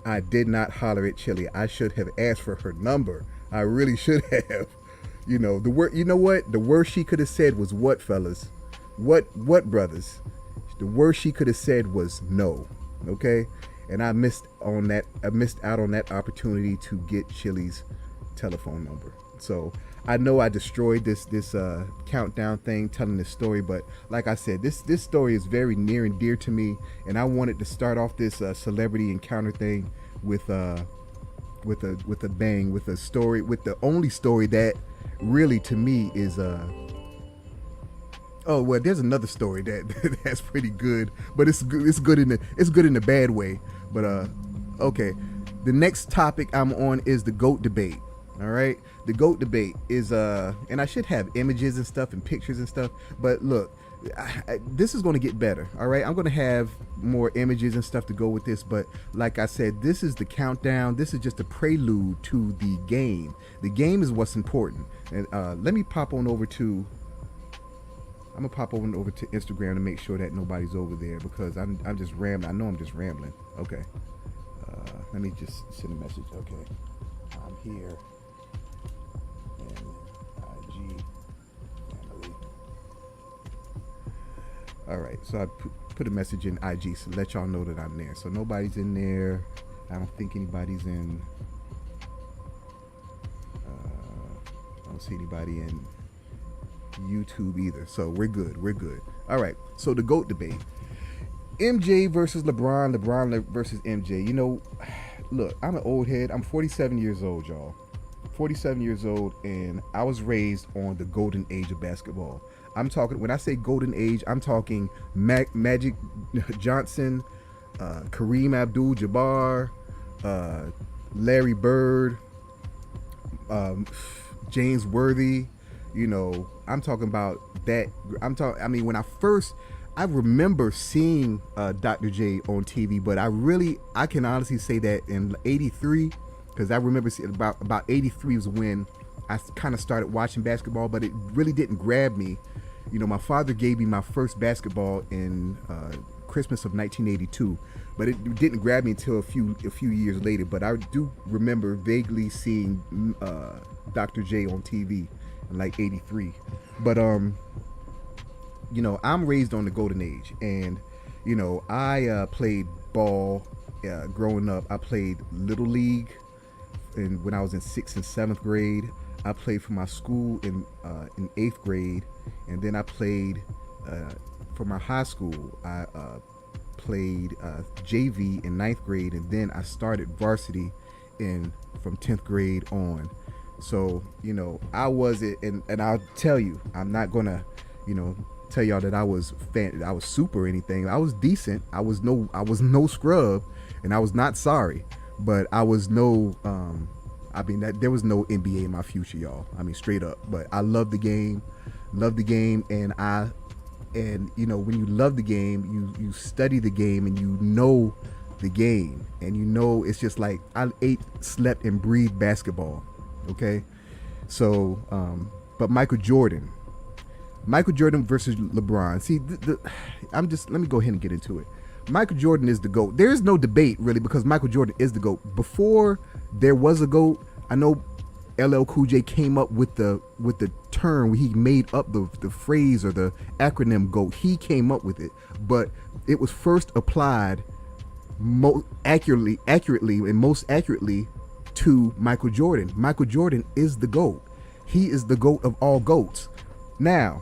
I did not holler at Chili. I should have asked for her number. I really should have. The word. You know what? The worst she could have said was what, fellas? What, brothers? The worst she could have said was no. Okay. And I missed out on that opportunity to get Chili's telephone number. So I know I destroyed this countdown thing, telling this story, but like I said, this story is very near and dear to me, and I wanted to start off this celebrity encounter thing with a bang, with a story, with the only story that really to me is oh well, there's another story that's pretty good, but it's good in the bad way. But okay, the next topic I'm on is the GOAT debate. All right, the GOAT debate is and I should have images and stuff and pictures and stuff, but look, this is going to get better. All right, I'm going to have more images and stuff to go with this, but like I said, this is the countdown. This is just a prelude to the game. The game is what's important. And let me pop on over to. I'm gonna pop over to Instagram to make sure that nobody's over there, because I'm just rambling. I know I'm just rambling. Okay, let me just send a message. Okay, I'm here. IG family. All right, so I put a message in IG to let y'all know that I'm there. So nobody's in there. I don't think anybody's in. I don't see anybody in YouTube either. So we're good. All right. So the GOAT debate: MJ versus LeBron. LeBron versus MJ. Look, I'm an old head. I'm 47 years old, y'all. 47 years old, and I was raised on the golden age of basketball. I'm talking, when I say golden age, I'm talking Magic Johnson, Kareem Abdul-Jabbar, Larry Bird, James Worthy. I'm talking about that. I mean, when I remember seeing Dr. J on TV, but I can honestly say that in '83, because I remember about '83 was when I kind of started watching basketball, but it really didn't grab me. My father gave me my first basketball in Christmas of 1982, but it didn't grab me until a few years later. But I do remember vaguely seeing Dr. J on TV in like '83. But I'm raised on the golden age, and I played ball growing up. I played little league, and when I was in 6th and 7th grade, I played for my school in 8th grade, and then I played for my high school. I played JV in 9th grade, and then I started varsity from 10th grade on. So I was it, and I'll tell you, I'm not gonna tell y'all that I was super or anything. I was decent. I was no scrub, and I was not sorry, but I was no there was no NBA in my future, y'all. I mean, straight up. But I love the game, and when you love the game, you study the game, and you know the game, and it's just like I ate, slept, and breathed basketball. Okay, so but Michael Jordan versus LeBron. See, let me go ahead and get into it. Michael Jordan is the GOAT. There is no debate really, because Michael Jordan is the GOAT. Before there was a GOAT, I know LL Cool J came up with the term where he made up the phrase or the acronym GOAT. He came up with it, but it was first applied most accurately to Michael Jordan. Michael Jordan is the GOAT. He is the GOAT of all GOATs. Now,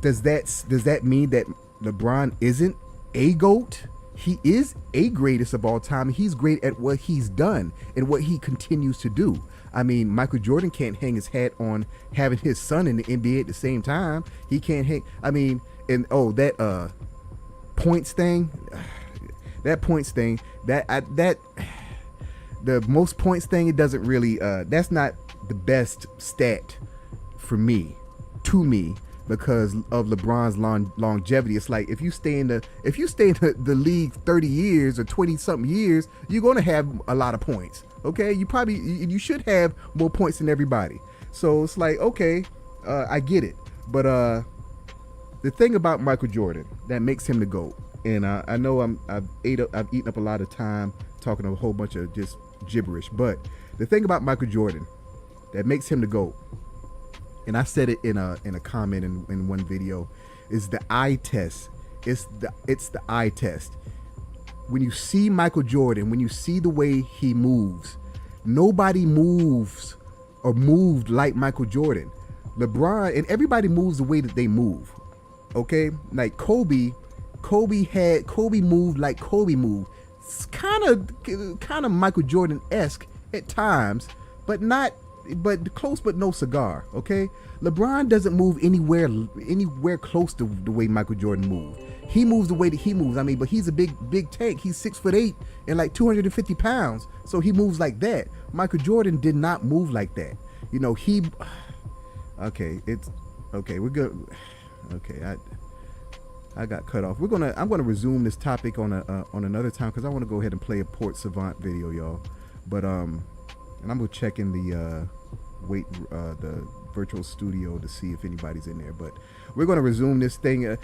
does that mean that LeBron isn't a GOAT? He is a greatest of all time. He's great at what he's done and what he continues to do. I mean, Michael Jordan can't hang his hat on having his son in the NBA at the same time. He can't hang. I mean, and that points thing, the most points thing, it doesn't really. That's not the best stat for me, to me, because of LeBron's longevity. It's like if you stay in the league 30 years or 20 something years, you're gonna have a lot of points. Okay, you should have more points than everybody. So it's like, okay, I get it, but the thing about Michael Jordan that makes him the GOAT, and I know I've eaten up a lot of time talking a whole bunch of just gibberish, but the thing about Michael Jordan that makes him the GOAT, and I said it in a comment in one video, is the eye test. It's the eye test. When you see Michael Jordan, when you see the way he moves, nobody moves or moved like Michael Jordan. LeBron and everybody moves the way that they move. Okay, like Kobe moved like Kobe moved. It's kind of Michael Jordan-esque at times, but close, but no cigar. Okay, LeBron doesn't move anywhere close to the way Michael Jordan moved. He moves the way that he moves. I mean, but he's a big tank. He's 6'8" and like 250 pounds, so he moves like that. Michael Jordan did not move like that. You know, okay, we're good. Okay, I got cut off. I'm gonna resume this topic on another time because I want to go ahead and play a Port Savant video, y'all. But and I'm gonna check in the virtual studio to see if anybody's in there. But we're gonna resume this thing.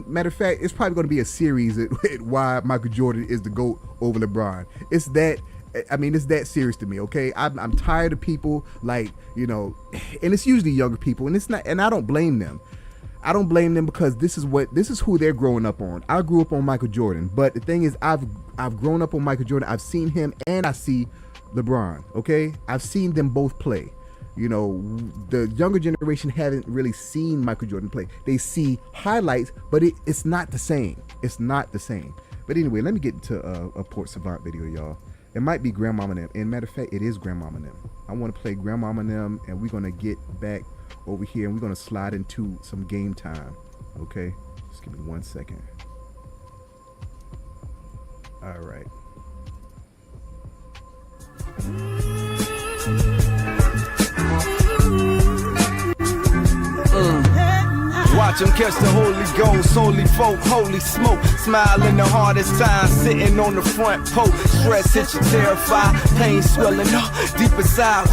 Matter of fact, it's probably gonna be a series at why Michael Jordan is the GOAT over LeBron. It's that serious to me. Okay, I'm tired of people like, you know, and it's usually younger people, and it's not, and I don't blame them. I don't blame them because this is who they're growing up on. I grew up on Michael Jordan, but the thing is, I've grown up on Michael Jordan. I've seen him and I see LeBron. Okay, I've seen them both play. You know, the younger generation haven't really seen Michael Jordan play. They see highlights, but it's not the same. It's not the same. But anyway, let me get into a Port Savant video, y'all. It might be Grandmama them. And matter of fact, it is Grandmama them. I want to play Grandmama them, and we're gonna get back over here and we're gonna slide into some game time. Okay, just give me 1 second. All right. Watch them catch the Holy Ghost, holy folk, holy smoke. Smile in the hardest time, sitting on the front post. Stress hit you terrified, pain swelling up deep inside.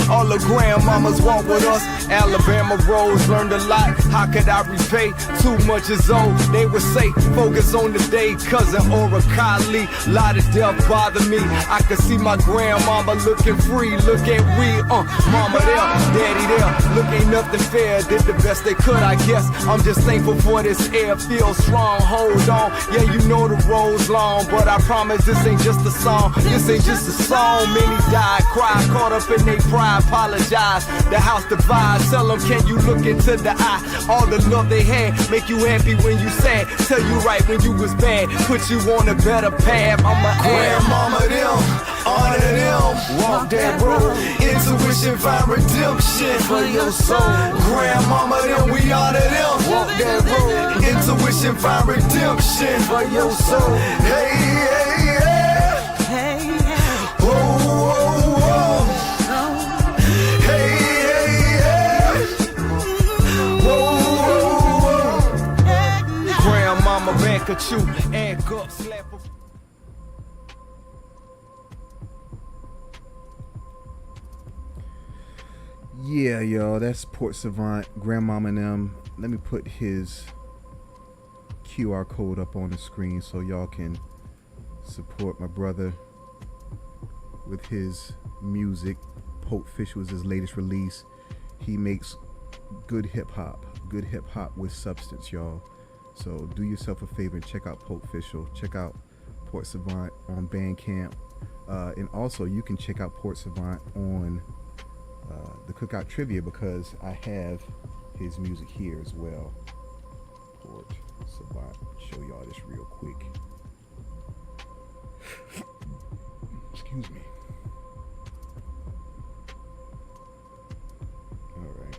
All the grandmamas walk with us. Alabama roads, learned a lot. How could I repay? Too much is old. They would say, focus on the day. Cousin or a colleague, lot of death bother me. I could see my grandmama looking free. Look at we, mama there, daddy there. Look, ain't nothing fair. Did the best they could, I guess. I'm just thankful for this air, feel strong, hold on. Yeah, you know the road's long, but I promise this ain't just a song. This ain't just a song. Many died, cried, caught up in their pride, apologize. The house divides, tell them, can you look into the eye? All the love they had, make you happy when you sad, tell you right when you was bad, put you on a better path. I'm a grandmama them, honor them, walk that road. Intuition, find redemption for your soul. Grandmama them, we honor them. Walk that road, intuition, find redemption for your soul. Hey, hey, yeah. Hey, yeah. Whoa, whoa, whoa. Hey, hey, yeah. Whoa, whoa, whoa. Grandmama back at you, and up, slap her. Yeah, y'all, that's Port Savant, Grandmama and them. Let me put his QR code up on the screen so y'all can support my brother with his music. Pope Fish was his latest release. He makes good hip hop with substance, y'all. So do yourself a favor and check out Pope Official. Check out Port Savant on Bandcamp. And also you can check out Port Savant on the Cookout Trivia because I have his music here as well. Port Savant. Show y'all this real quick. Excuse me. All right.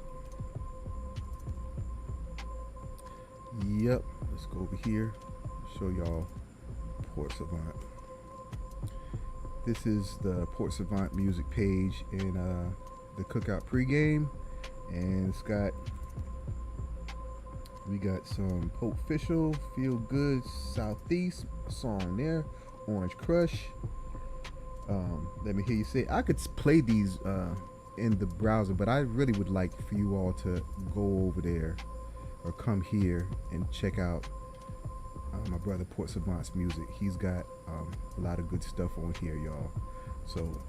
Yep. Let's go over here. Show y'all Port Savant. This is the Port Savant music page in the Cookout pregame. And we got some Pope Official, Feel Good, Southeast, a song there, Orange Crush. Let me hear you say. I could play these in the browser, but I really would like for you all to go over there or come here and check out my brother Port Savant's music. He's got a lot of good stuff on here, y'all. So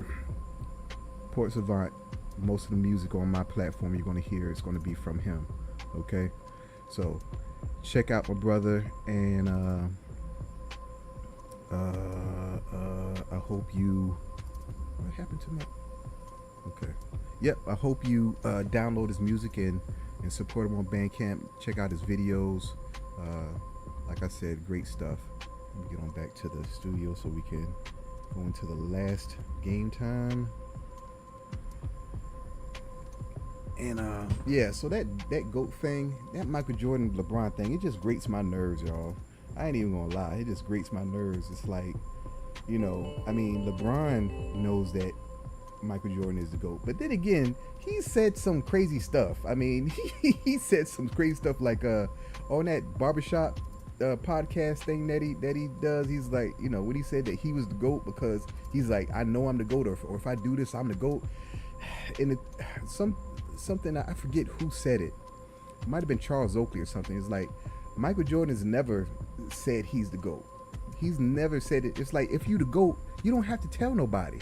Port Savant, most of the music on my platform you're going to hear is going to be from him. Okay, so check out my brother, and I hope you. What happened to my? Okay, yep. I hope you download his music and support him on Bandcamp. Check out his videos. Like I said, great stuff. Let me get on back to the studio so we can go into the last game time. And yeah, so that GOAT thing, that Michael Jordan LeBron thing, it just grates my nerves, y'all. I ain't even gonna lie, it just grates my nerves. It's like, you know, I mean, LeBron knows that Michael Jordan is the GOAT, but then again, he said some crazy stuff. I mean, he said some crazy stuff like on that barbershop podcast thing that he does. He's like, you know, when he said that he was the GOAT because he's like, I know I'm the GOAT, or if I do this, I'm the GOAT. And something I forget who said it. It might have been Charles Oakley or something. It's like Michael Jordan has never said he's the GOAT. He's never said it. It's like, if you the GOAT, you don't have to tell nobody.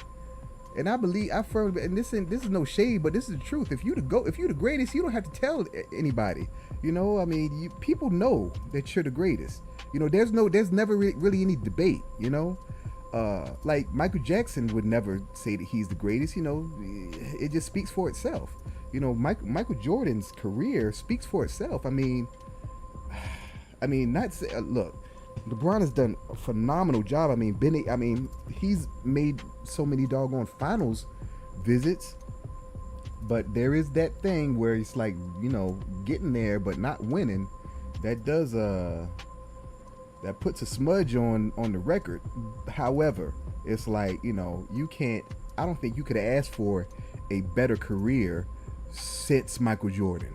And I firmly, and this is no shade, but this is the truth. If you the GOAT, if you're the greatest, you don't have to tell anybody. You know, I mean, people know that you're the greatest. You know, there's never really any debate. You know, like Michael Jackson would never say that he's the greatest. You know, it just speaks for itself. You know, Michael Jordan's career speaks for itself. I mean, look, LeBron has done a phenomenal job. I mean, he's made so many doggone finals visits, but there is that thing where it's like, you know, getting there but not winning. That does that puts a smudge on the record. However, it's like, you know, I don't think you could have asked for a better career since Michael Jordan.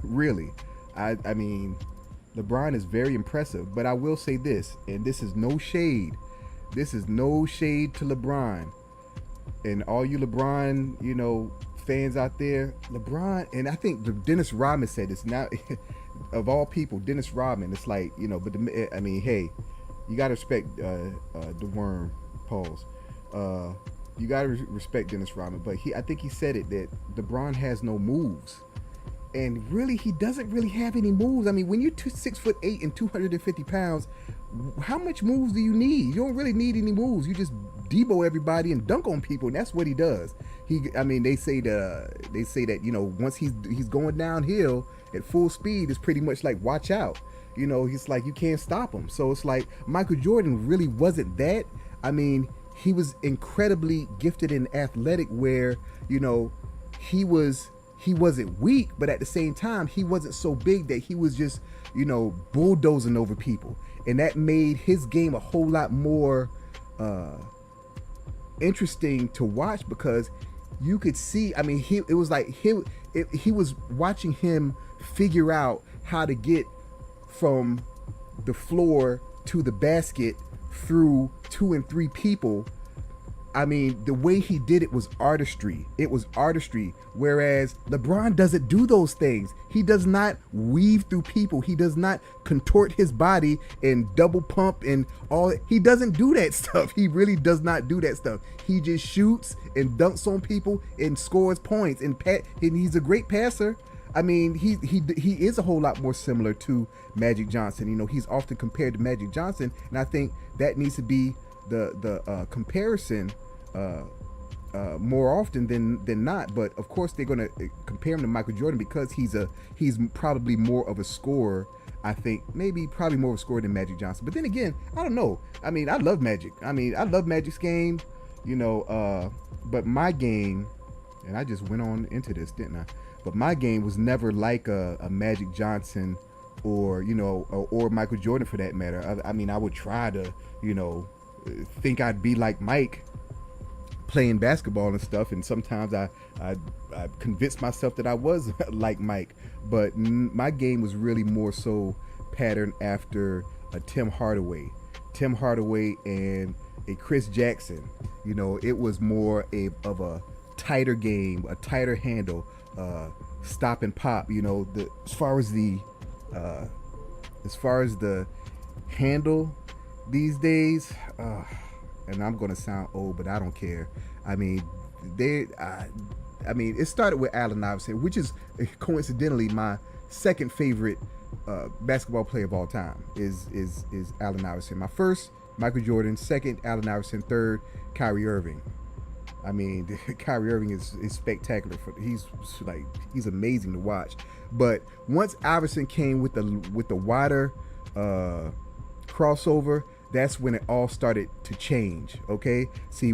Really. I mean, LeBron is very impressive, but I will say this, and this is no shade. This is no shade to LeBron. And all you LeBron, you know, fans out there, LeBron, and I think Dennis Rodman said this now, of all people, Dennis Rodman, it's like, you know, but I mean, hey, you got to respect the worm, pause. You got to respect Dennis Rodman, but I think he said it, that LeBron has no moves. And really, he doesn't really have any moves. I mean, when you're 6'8" and 250 pounds, how much moves do you need? You don't really need any moves. You just Debo everybody and dunk on people, and that's what he does. They say that, you know, once he's going downhill at full speed, it's pretty much like, watch out. You know, he's like, you can't stop him. So it's like Michael Jordan really wasn't that. I mean, he was incredibly gifted and athletic, where, you know, he wasn't weak, but at the same time, he wasn't so big that he was just, you know, bulldozing over people. And that made his game a whole lot more interesting to watch, because you could see, I mean, he was watching him figure out how to get from the floor to the basket through 2 and 3 people. I mean, the way he did it was artistry. It was artistry. Whereas LeBron doesn't do those things. He does not weave through people. He does not contort his body and double pump and all. He doesn't do that stuff. He really does not do that stuff. He just shoots and dunks on people and scores points. And he's a great passer. I mean, he is a whole lot more similar to Magic Johnson. You know, he's often compared to Magic Johnson, and I think that needs to be the comparison more often than not. But of course, they're going to compare him to Michael Jordan because he's probably more of a scorer. I think probably more of a scorer than Magic Johnson. But then again, I don't know. I mean, I love Magic. I mean, I love Magic's game. You know, but my game, and I just went on into this, didn't I? But my game was never like a Magic Johnson or, you know, or Michael Jordan for that matter. I mean, I would try to, you know, think I'd be like Mike playing basketball and stuff, and sometimes I convinced myself that I was like Mike, but my game was really more so patterned after a Tim Hardaway and a Chris Jackson. You know, it was more of a tighter game, a tighter handle, stop and pop. You know, as far as the handle these days, and I'm gonna sound old, but I don't care. I mean, it started with Allen Iverson, which is coincidentally my second favorite basketball player of all time. Is Allen Iverson. My first, Michael Jordan. Second, Allen Iverson. Third, Kyrie Irving. I mean, Kyrie Irving is spectacular. He's amazing to watch. But once Iverson came with the wider crossover, that's when it all started to change. Okay, see,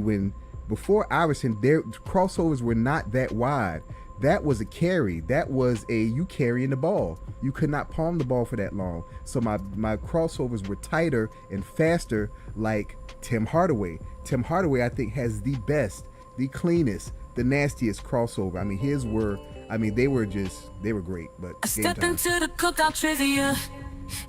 before Iverson, their crossovers were not that wide. That was a carry. That was you carrying the ball. You could not palm the ball for that long. So my crossovers were tighter and faster, like Tim Hardaway. Tim Hardaway, I think, has the best, the cleanest, the nastiest crossover. I mean, they were great. But I step into the cookout trivia.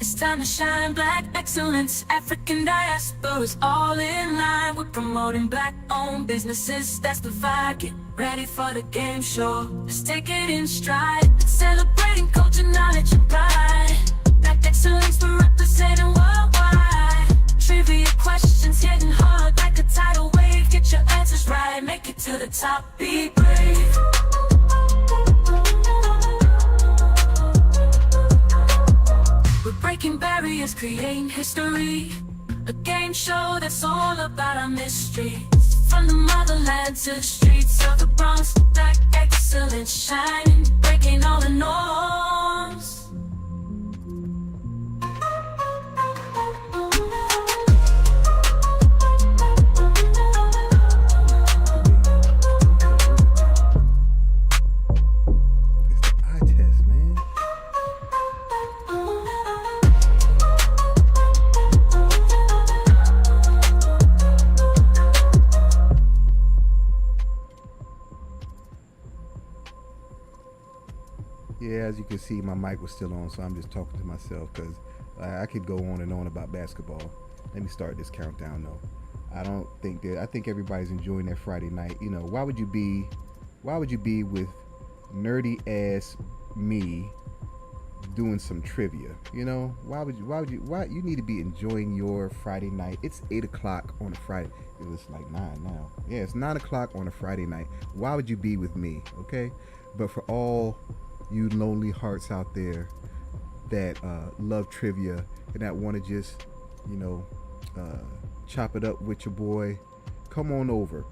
It's time to shine black excellence. African diaspora is all in line. We're promoting black-owned businesses. That's the vibe. Get ready for the game show. Let's take it in stride. Celebrating culture, knowledge, and pride. Black excellence, we're representing worldwide. Trivia questions hitting hard like a tidal wave. Get your answers right. Make it to the top. Be brave. We're breaking barriers, creating history. A game show that's all about our mystery. From the motherland to the streets of the Bronx, black excellence shining, breaking all the norms. Yeah, as you can see, my mic was still on, so I'm just talking to myself because I could go on and on about basketball. Let me start this countdown though. I think everybody's enjoying their Friday night. You know, why would you be with nerdy ass me doing some trivia? You know, why you need to be enjoying your Friday night. It's 8 o'clock on a Friday. It's like 9 now. Yeah, it's 9 o'clock on a Friday night. Why would you be with me? Okay, but for all you lonely hearts out there that love trivia and that want to just, chop it up with your boy, come on over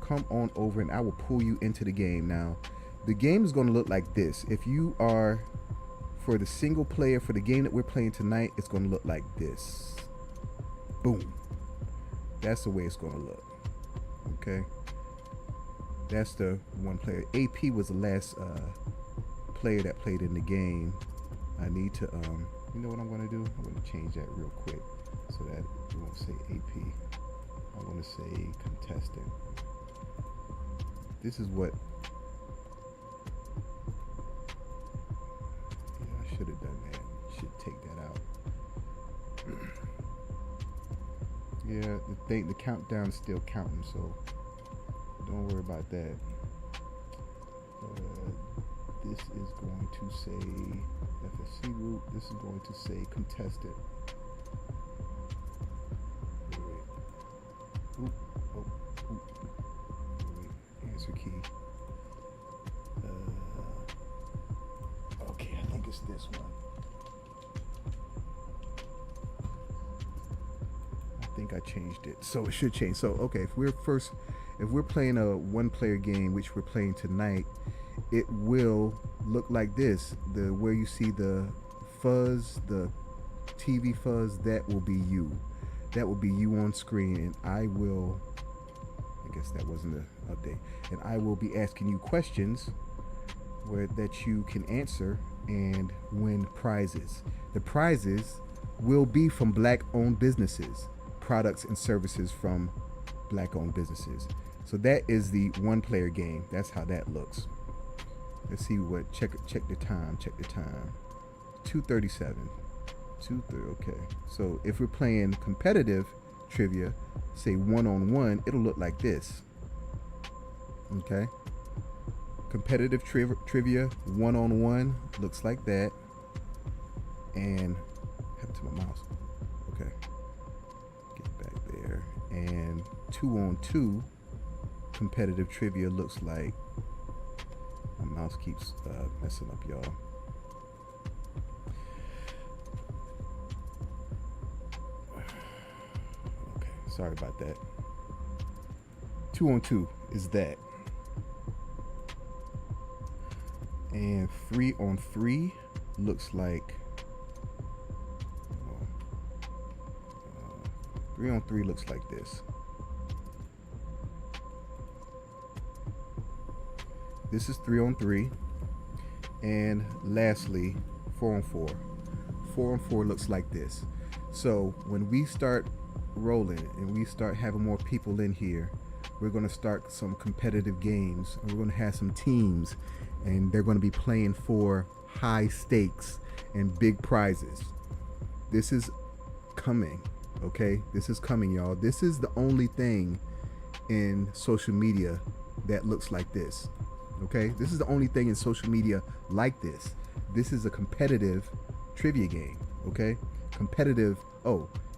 and I will pull you into the game. Now, the game is going to look like this. If you are for the single player, for the game that we're playing tonight, it's going to look like this. Boom. That's the way it's going to look. Okay. That's the one player. AP was the last player that played in the game. I need to you know what I'm going to do? I'm going to change that real quick so that it won't say AP. I want to say contestant. This is what I should have done that. Should take that out. Yeah, the countdown's still counting, so don't worry about that. This is going to say FSC root. This is going to say contested. Wait. Oop. Wait. Answer key. Okay, I think it's this one. I think I changed it, so it should change. So okay, if we're playing a one-player game, which we're playing tonight, it will look like this. Where you see the fuzz, the TV fuzz, that will be you. That will be you on screen, and I guess that wasn't an update. And I will be asking you questions that you can answer and win prizes. The prizes will be from black-owned businesses, products and services from black-owned businesses. So that is the one player game. That's how that looks. Let's see what, check the time, 2:37. 2:30, okay. So if we're playing competitive trivia, say one-on-one, it'll look like this. Okay. Competitive trivia, one-on-one, looks like that. And, what happened to my mouse? Okay. Get back there. And 2-on-2, competitive trivia looks like, my mouse keeps messing up, y'all. Okay, sorry about that. 2-on-2 is that. And 3-on-3 looks like, 3-on-3 looks like this. This is 3-on-3. And lastly, 4-on-4. 4-on-4 looks like this. So when we start rolling and we start having more people in here, we're going to start some competitive games, and we're going to have some teams, and they're going to be playing for high stakes and big prizes. This is coming, okay? This is coming, y'all. This is the only thing in social media that looks like this, okay? This is the only thing in social media like this. This is a competitive trivia game, okay? Competitive,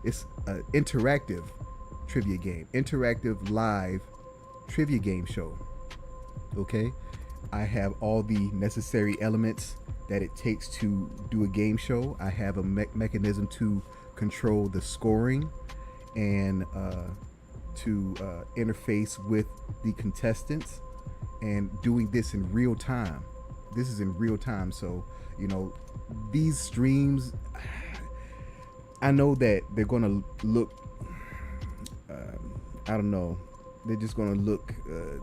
it's an interactive trivia game, interactive live trivia game show, okay? I have all the necessary elements that it takes to do a game show. I have a mechanism to control the scoring and to interface with the contestants, and doing this in real time. This is in real time. So, you know, these streams, I know that they're going to look, I don't know, they're just going to look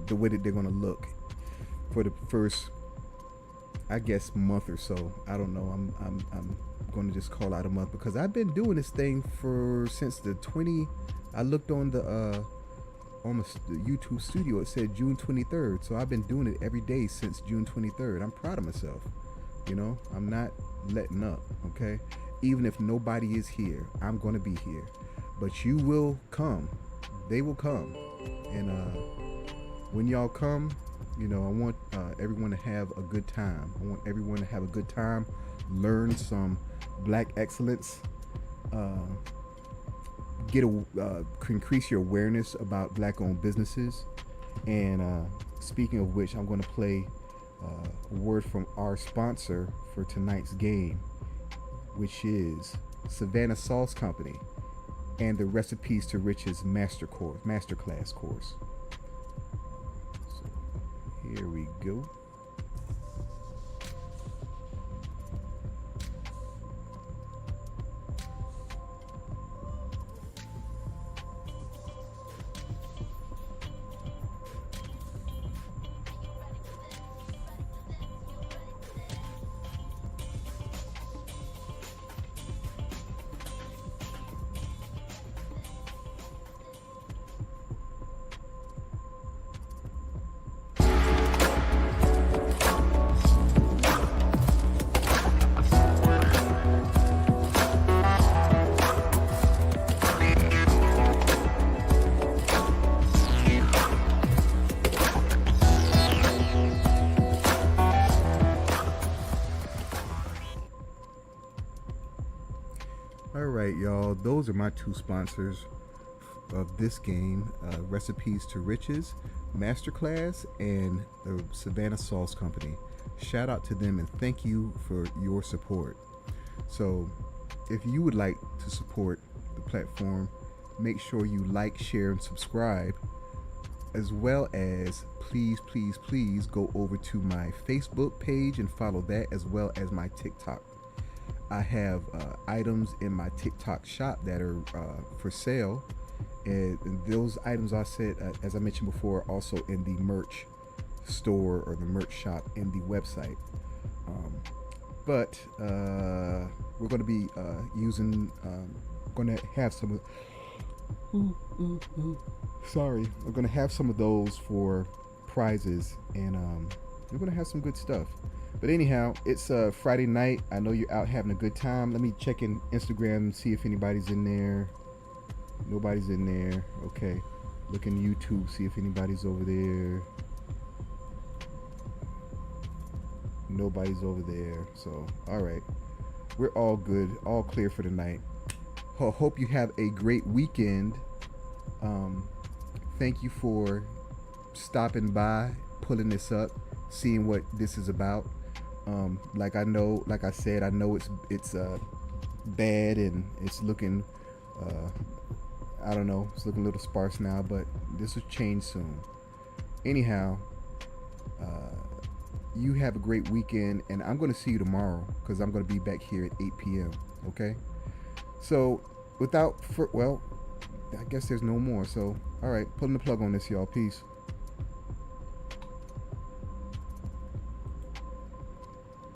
the way that they're going to look for the first, I guess, month or so. I don't know. I'm going to just call out a month, because I've been doing this thing since the 20. I looked on the YouTube studio. It said June 23rd. So I've been doing it every day since June 23rd. I'm proud of myself. You know, I'm not letting up. Okay, even if nobody is here, I'm going to be here. But you will come. They will come, and when y'all come, you know, I want everyone to have a good time. I want everyone to have a good time, learn some Black excellence, increase your awareness about Black-owned businesses. And speaking of which, I'm going to play a word from our sponsor for tonight's game, which is Savannah Sauce Company and the Recipes to Riches Masterclass course. So here we go. Alright, y'all, those are my two sponsors of this game, Recipes to Riches Masterclass and the Savannah Sauce Company. Shout out to them and thank you for your support. So if you would like to support the platform, make sure you like, share, and subscribe, as well as please go over to my Facebook page and follow that, as well as my TikTok. I have items in my TikTok shop that are for sale, and those items I said, as I mentioned before, also in the merch store or the merch shop in the website. But we're going to be going to have some Sorry, I'm gonna have some of those for prizes, and we're gonna have some good stuff. But anyhow, it's Friday night. I know you're out having a good time. Let me check in Instagram and see if anybody's in there. Nobody's in there. Okay. Look in YouTube, see if anybody's over there. Nobody's over there. So, all right. We're all good, all clear for the night. Hope you have a great weekend. Thank you for stopping by, pulling this up, seeing what this is about. Like I said, I know it's bad and it's looking, I don't know, it's looking a little sparse now, but this will change soon. Anyhow, you have a great weekend, and I'm going to see you tomorrow because I'm going to be back here at 8 p.m. Okay? So, I guess there's no more. So, all right, pulling the plug on this, y'all. Peace.